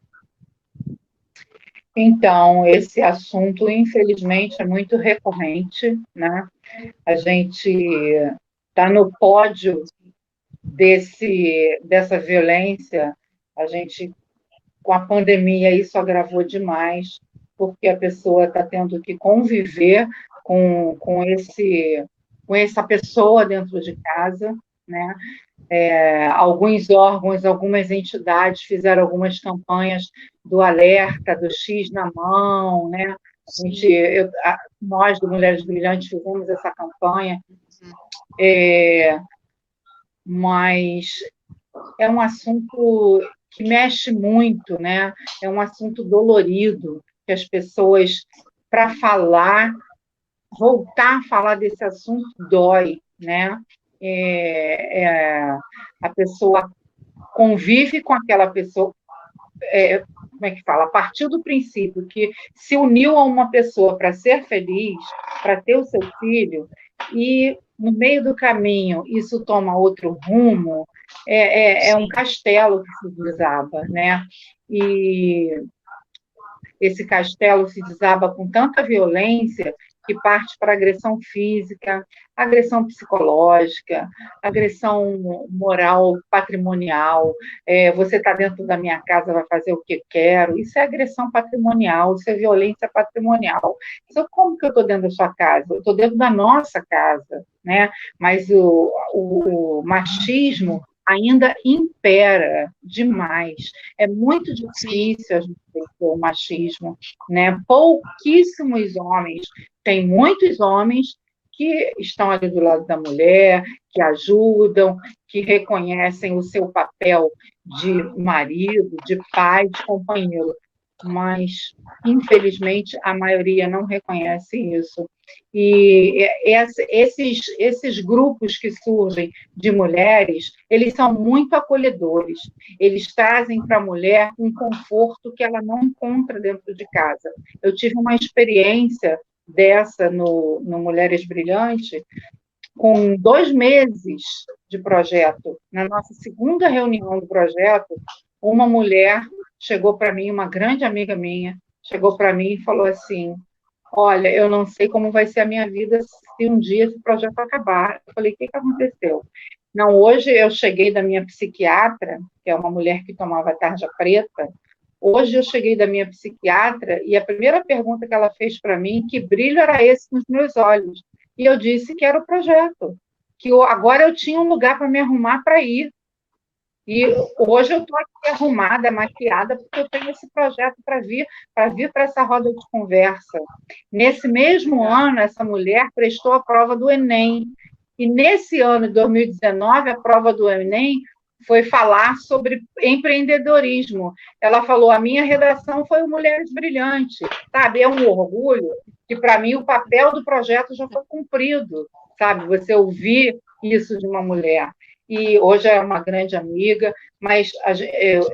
Então, esse assunto, infelizmente, é muito recorrente, né? A gente está no pódio dessa violência. A gente, com a pandemia, isso agravou demais, porque a pessoa está tendo que conviver com essa pessoa dentro de casa, né? Alguns órgãos, algumas entidades fizeram algumas campanhas do alerta, do X na mão, né? Nós, do Mulheres Brilhantes, fizemos essa campanha, mas é um assunto que mexe muito, né? É um assunto dolorido, que as pessoas, para falar, voltar a falar desse assunto dói, né? A pessoa convive com aquela pessoa, como é que fala? Partiu do princípio que se uniu a uma pessoa para ser feliz, para ter o seu filho, e no meio do caminho isso toma outro rumo, é um castelo que se desaba, né? E esse castelo se desaba com tanta violência que parte para agressão física, agressão psicológica, agressão moral, patrimonial. Você está dentro da minha casa, vai fazer o que quero. Isso é agressão patrimonial, isso é violência patrimonial. Então, como que eu estou dentro da sua casa? Eu estou dentro da nossa casa, né? Mas o machismo ainda impera demais. É muito difícil a gente vencer o machismo, né? Pouquíssimos homens, tem muitos homens que estão ali do lado da mulher, que ajudam, que reconhecem o seu papel de marido, de pai, de companheiro, mas, infelizmente, a maioria não reconhece isso. E esses grupos que surgem de mulheres, eles são muito acolhedores. Eles trazem para a mulher um conforto que ela não encontra dentro de casa. Eu tive uma experiência dessa no Mulheres Brilhantes, com 2 meses de projeto. Na nossa segunda reunião do projeto, uma mulher chegou para mim, uma grande amiga minha, chegou para mim e falou assim: olha, eu não sei como vai ser a minha vida se um dia esse projeto acabar. Eu falei: o que aconteceu? Não, hoje eu cheguei da minha psiquiatra, que é uma mulher que tomava tarja preta. Hoje eu cheguei da minha psiquiatra e a primeira pergunta que ela fez para mim: que brilho era esse nos meus olhos? E eu disse que era o projeto, que agora eu tinha um lugar para me arrumar para ir. E hoje eu estou aqui arrumada, maquiada, porque eu tenho esse projeto para vir para essa roda de conversa. Nesse mesmo ano, essa mulher prestou a prova do Enem. E nesse ano de 2019, a prova do Enem foi falar sobre empreendedorismo. Ela falou: a minha redação foi o Mulheres Brilhantes. Sabe? É um orgulho que, para mim, o papel do projeto já foi cumprido. Sabe? Você ouvir isso de uma mulher. E hoje é uma grande amiga, mas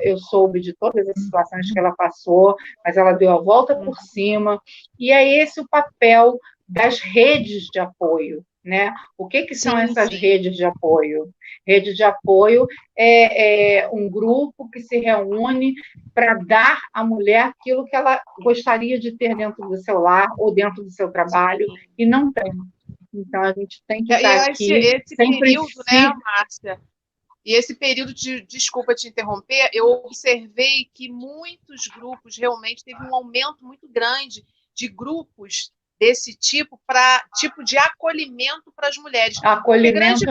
eu soube de todas as situações que ela passou, mas ela deu a volta por cima, e é esse o papel das redes de apoio, né? O que são essas redes de apoio? Rede de apoio é um grupo que se reúne para dar à mulher aquilo que ela gostaria de ter dentro do seu lar ou dentro do seu trabalho, e não tem. Então, a gente tem que estar aqui. Esse período, né, Márcia? E esse período desculpa te interromper, eu observei que muitos grupos realmente teve um aumento muito grande de grupos desse tipo para tipo de acolhimento para as mulheres. Acolhimento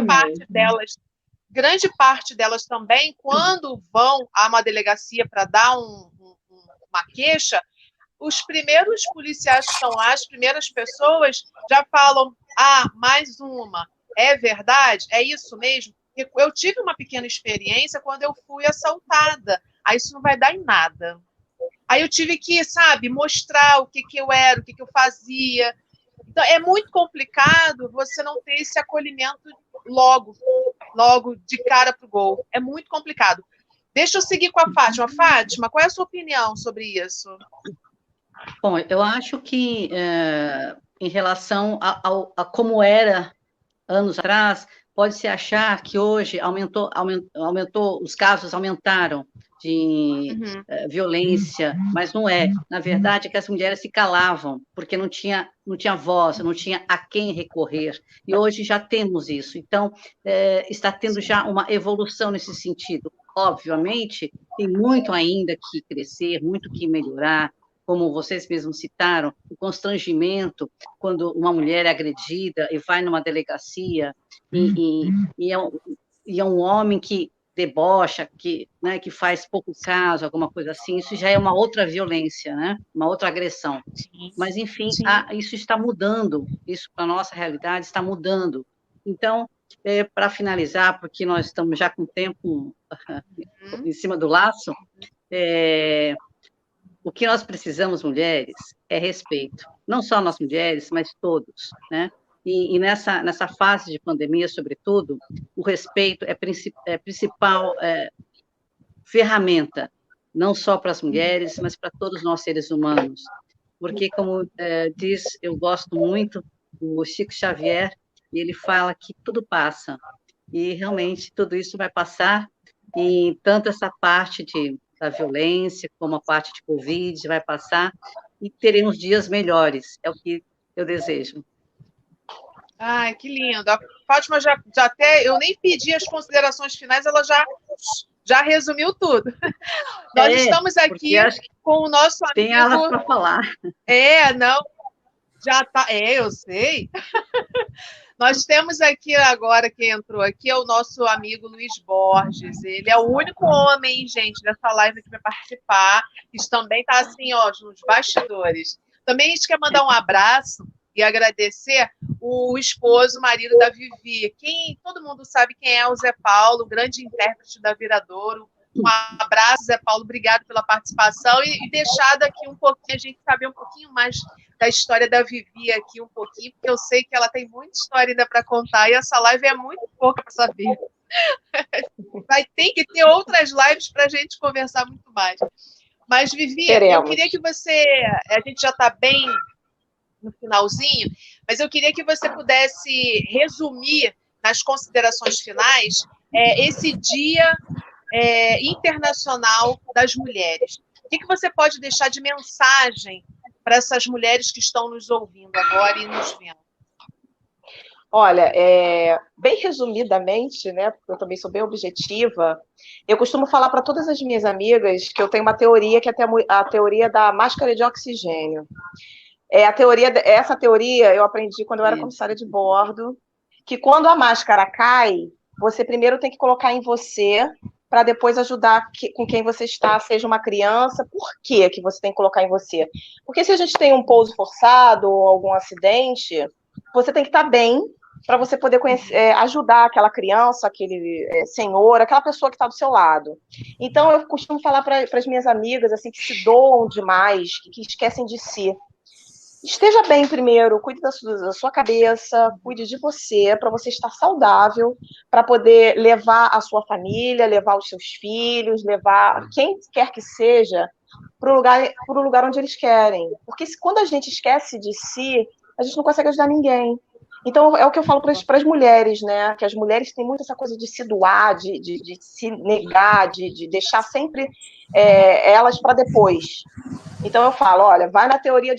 grande parte delas também, quando vão a uma delegacia para dar uma queixa, os primeiros policiais que estão lá, as primeiras pessoas já falam: mais uma, é verdade? É isso mesmo? Eu tive uma pequena experiência quando eu fui assaltada, aí isso não vai dar em nada. Aí eu tive que, sabe, mostrar o que eu era, o que eu fazia. Então, é muito complicado você não ter esse acolhimento logo de cara para o gol. É muito complicado. Deixa eu seguir com a Fátima. Fátima, qual é a sua opinião sobre isso? Bom, eu acho que em relação a como era anos atrás, pode-se achar que hoje aumentou, os casos aumentaram de violência, mas não é. Na verdade, é que as mulheres se calavam, porque não tinha voz, não tinha a quem recorrer. E hoje já temos isso. Então, está tendo já uma evolução nesse sentido. Obviamente, tem muito ainda que crescer, muito que melhorar. Como vocês mesmos citaram, o constrangimento quando uma mulher é agredida e vai numa delegacia e é um homem que debocha, que faz pouco caso, alguma coisa assim, isso já é uma outra violência, né? Uma outra agressão. Mas, enfim, isso está mudando, isso para a nossa realidade está mudando. Então, para finalizar, porque nós estamos já com o tempo em cima do laço, o que nós precisamos, mulheres, é respeito. Não só nós mulheres, mas todos, né? E nessa fase de pandemia, sobretudo, o respeito é a principal ferramenta, não só para as mulheres, mas para todos nós seres humanos. Porque, como diz, eu gosto muito do Chico Xavier, e ele fala que tudo passa. E, realmente, tudo isso vai passar, e tanto essa parte da violência, como a parte de Covid vai passar, e teremos dias melhores, é o que eu desejo. Ai, que lindo. A Fátima já até, eu nem pedi as considerações finais, ela já resumiu tudo. Nós estamos aqui com o nosso amigo... Tem alas para falar. Não, já tá, eu sei. Nós temos aqui agora, quem entrou aqui, é o nosso amigo Luiz Borges. Ele é o único homem, gente, dessa live que vai participar, que também está assim, ó, nos bastidores. Também a gente quer mandar um abraço e agradecer o esposo, o marido da Vivi. Todo mundo sabe quem é o Zé Paulo, grande intérprete da Viradouro. Um abraço, Zé Paulo, obrigado pela participação e deixado aqui um pouquinho, a gente saber um pouquinho mais da história da Vivi aqui um pouquinho, porque eu sei que ela tem muita história ainda para contar e essa live é muito pouca para saber. Vai ter que ter outras lives para a gente conversar muito mais. Mas, Vivi, eu queria que você... A gente já está bem no finalzinho, mas eu queria que você pudesse resumir nas considerações finais esse Dia Internacional das Mulheres. O que você pode deixar de mensagem para essas mulheres que estão nos ouvindo agora e nos vendo? Olha, bem resumidamente, né, porque eu também sou bem objetiva, eu costumo falar para todas as minhas amigas que eu tenho uma teoria que é a teoria da máscara de oxigênio. Essa teoria eu aprendi quando eu era comissária de bordo, que quando a máscara cai, você primeiro tem que colocar em você para depois ajudar com quem você está, seja uma criança. Por que você tem que colocar em você? Porque se a gente tem um pouso forçado ou algum acidente, você tem que estar bem para você poder ajudar aquela criança, aquele senhor, aquela pessoa que está do seu lado. Então, eu costumo falar para as minhas amigas assim, que se doam demais, que esquecem de si. Esteja bem primeiro, cuide da sua cabeça, cuide de você, para você estar saudável, para poder levar a sua família, levar os seus filhos, levar quem quer que seja para o lugar onde eles querem. Porque quando a gente esquece de si, a gente não consegue ajudar ninguém. Então, é o que eu falo para as mulheres, né? Que as mulheres têm muito essa coisa de se doar, de se negar, de deixar sempre elas para depois. Então, eu falo, olha, vai na teoria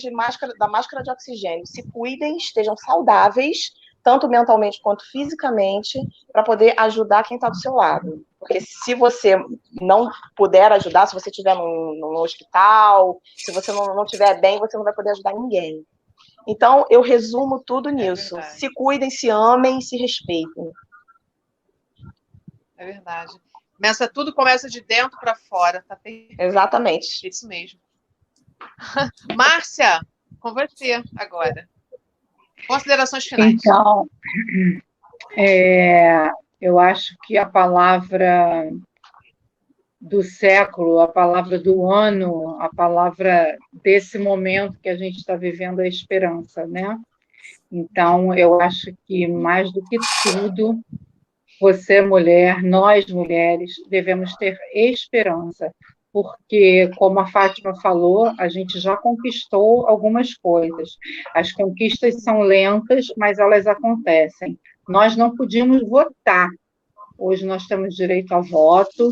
da máscara de oxigênio, se cuidem, estejam saudáveis, tanto mentalmente quanto fisicamente, para poder ajudar quem está do seu lado. Porque se você não puder ajudar, se você estiver no hospital, se você não estiver bem, você não vai poder ajudar ninguém. Então, eu resumo tudo nisso. Se cuidem, se amem, se respeitem. É verdade. Tudo começa de dentro para fora, tá perfeito. Exatamente. Isso mesmo. Márcia, com você agora. Considerações finais. Então, eu acho que a palavra do século, a palavra do ano, a palavra desse momento que a gente está vivendo é esperança, né? Então, eu acho que, mais do que tudo, você, mulher, nós, mulheres, devemos ter esperança, porque, como a Fátima falou, a gente já conquistou algumas coisas. As conquistas são lentas, mas elas acontecem. Nós não podíamos votar. Hoje nós temos direito ao voto,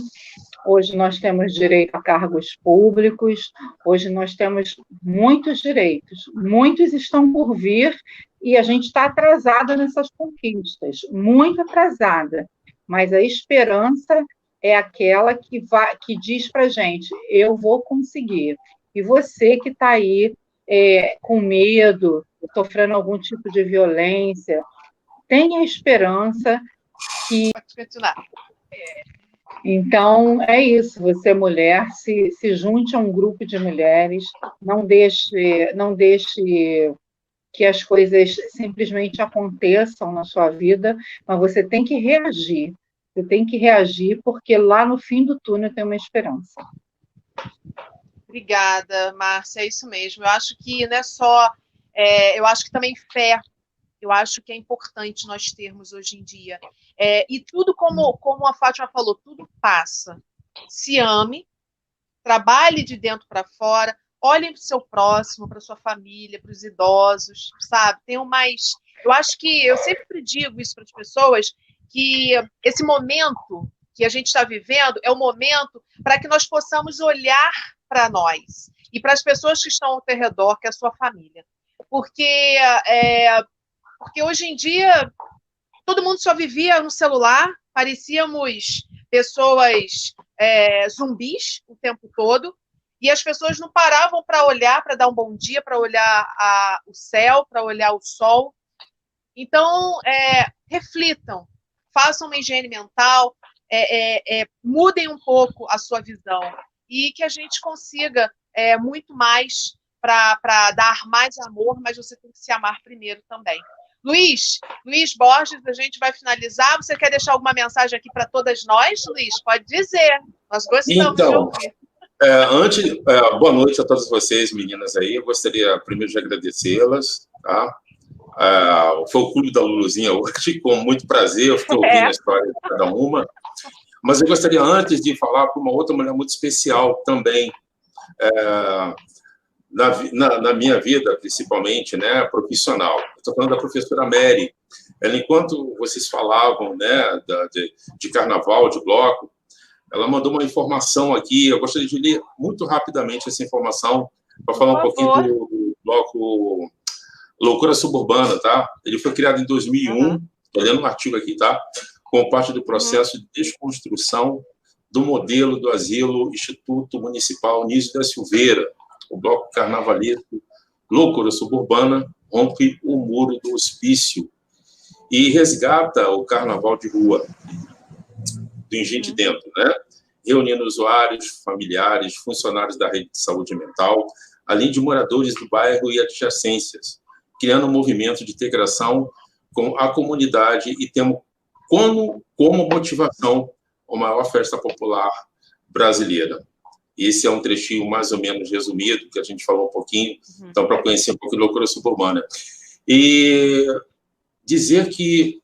hoje nós temos direito a cargos públicos, hoje nós temos muitos direitos. Muitos estão por vir e a gente está atrasada nessas conquistas, muito atrasada. Mas a esperança é aquela que diz para a gente, eu vou conseguir. E você que está aí com medo, sofrendo algum tipo de violência, tenha esperança que... Pode continuar. Então, é isso, você, mulher, se junte a um grupo de mulheres, não deixe que as coisas simplesmente aconteçam na sua vida, mas você tem que reagir. Você tem que reagir, porque lá no fim do túnel tem uma esperança. Obrigada, Márcia, é isso mesmo. Eu acho que não é só... eu acho que também fé, eu acho que é importante nós termos hoje em dia. E tudo, como a Fátima falou, tudo passa. Se ame, trabalhe de dentro para fora, olhem para o seu próximo, para sua família, para os idosos, sabe? Tenham mais... Eu acho que, eu sempre digo isso para as pessoas, que esse momento que a gente está vivendo é o momento para que nós possamos olhar para nós e para as pessoas que estão ao teu redor, que é a sua família. Porque hoje em dia todo mundo só vivia no celular, parecíamos pessoas zumbis o tempo todo, e as pessoas não paravam para olhar, para dar um bom dia, para olhar o céu, para olhar o sol. Então, reflitam, façam uma higiene mental, mudem um pouco a sua visão, e que a gente consiga muito mais para dar mais amor, mas você tem que se amar primeiro também. Luiz Borges, a gente vai finalizar. Você quer deixar alguma mensagem aqui para todas nós, Luiz? Pode dizer. Nós gostamos de ouvir. Boa noite a todas vocês, meninas aí. Eu gostaria primeiro de agradecê-las, tá? Foi o Clube da Luluzinha hoje, com muito prazer, eu fiquei ouvindo a história de cada uma. Mas eu gostaria, antes de falar para uma outra mulher muito especial também, na minha vida, principalmente, né, profissional. Estou falando da professora Mary. Ela, enquanto vocês falavam, né, de carnaval, de bloco, ela mandou uma informação aqui. Eu gostaria de ler muito rapidamente essa informação para falar um pouquinho do bloco Loucura Suburbana, tá? Ele foi criado em 2001, estou lendo um artigo aqui, tá? Como parte do processo de desconstrução do modelo do asilo Instituto Municipal Nísio da Silveira. O bloco carnavalesco Loucura Suburbana rompe o muro do hospício e resgata o carnaval de rua do Engenho Dentro, né? Reunindo usuários, familiares, funcionários da rede de saúde mental, além de moradores do bairro e adjacências, criando um movimento de integração com a comunidade e temos como motivação a maior festa popular brasileira. Esse é um trechinho mais ou menos resumido, que a gente falou um pouquinho, então, para conhecer um pouco de Loucura Suburbana. E dizer que,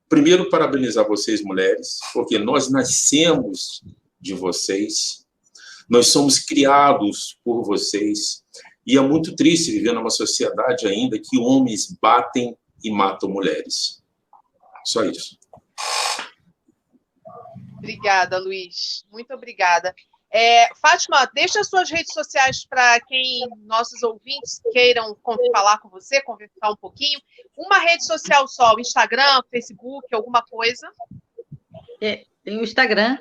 primeiro, parabenizar vocês, mulheres, porque nós nascemos de vocês, nós somos criados por vocês, e é muito triste viver numa sociedade ainda que homens batem e matam mulheres. Só isso. Obrigada, Luiz. Muito obrigada. Fátima, deixa as suas redes sociais para quem, nossos ouvintes, queiram falar com você, conversar um pouquinho. Uma rede social só, Instagram, Facebook, alguma coisa? Tem o Instagram,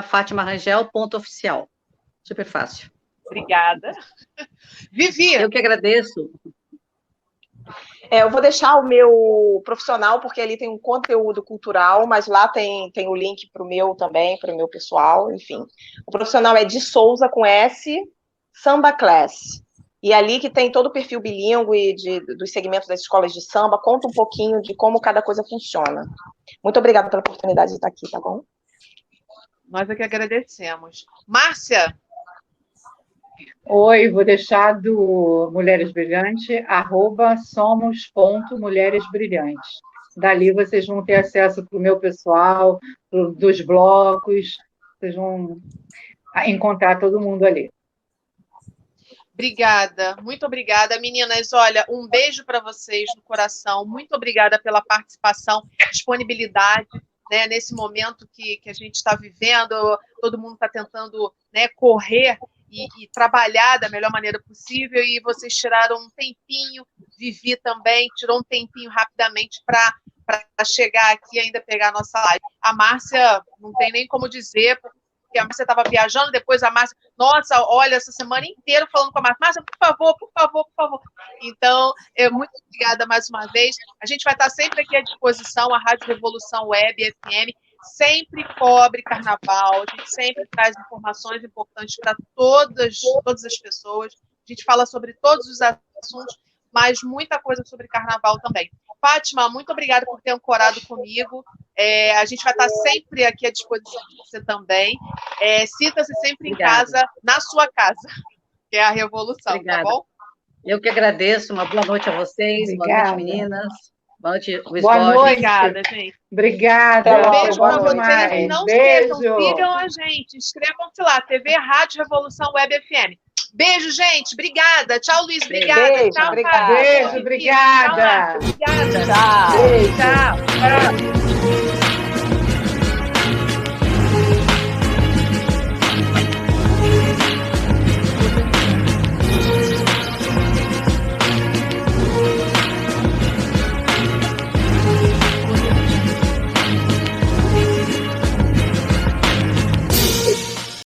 @fatimarangel.oficial. Super fácil. Obrigada. Vivi. Eu que agradeço. Eu vou deixar o meu profissional, porque ali tem um conteúdo cultural, mas lá tem o link para o meu também, para o meu pessoal, enfim. O profissional é de Souza, com S, Samba Class. E ali que tem todo o perfil bilíngue dos segmentos das escolas de samba, conta um pouquinho de como cada coisa funciona. Muito obrigada pela oportunidade de estar aqui, tá bom? Nós é que agradecemos. Márcia? Oi, vou deixar do Mulheres Brilhantes, @somos.mulheresbrilhantes. Dali vocês vão ter acesso para o meu pessoal, dos blocos, vocês vão encontrar todo mundo ali. Obrigada, muito obrigada. Meninas, olha, um beijo para vocês no coração, muito obrigada pela participação, disponibilidade, né, nesse momento que a gente está vivendo, todo mundo está tentando, né, correr e trabalhar da melhor maneira possível, e vocês tiraram um tempinho, Vivi também tirou um tempinho rapidamente para chegar aqui e ainda pegar a nossa live. A Márcia, não tem nem como dizer, porque a Márcia estava viajando, depois a Márcia, nossa, olha, essa semana inteira falando com a Márcia, Márcia, por favor, por favor, por favor. Então, muito obrigada mais uma vez. A gente vai estar sempre aqui à disposição, a Rádio Revolução Web FM, sempre cobre carnaval, a gente sempre traz informações importantes para todas as pessoas, gente fala sobre todos os assuntos, mas muita coisa sobre carnaval também. Fátima, muito obrigada por ter ancorado comigo. A gente vai estar sempre aqui à disposição de você também. Sinta-se sempre em casa, na sua casa, que é a Revolução, Obrigada. Tá bom? Eu que agradeço. Uma boa noite a vocês. Obrigada. Boa noite, meninas. Boa noite, Luiz Boa Borges. noite. Obrigada, gente. Obrigada. Até logo. Beijo Boa para noite. vocês. Não Beijo. esqueçam, sigam a gente. Inscrevam-se lá, TV Rádio Revolução Web FM. Beijo, gente. Obrigada. Tchau, Luiz. Obrigada. Beijo, Tchau, obrigada. Fábio. Beijo, obrigada. Obrigada. Tchau. Tchau. Tchau.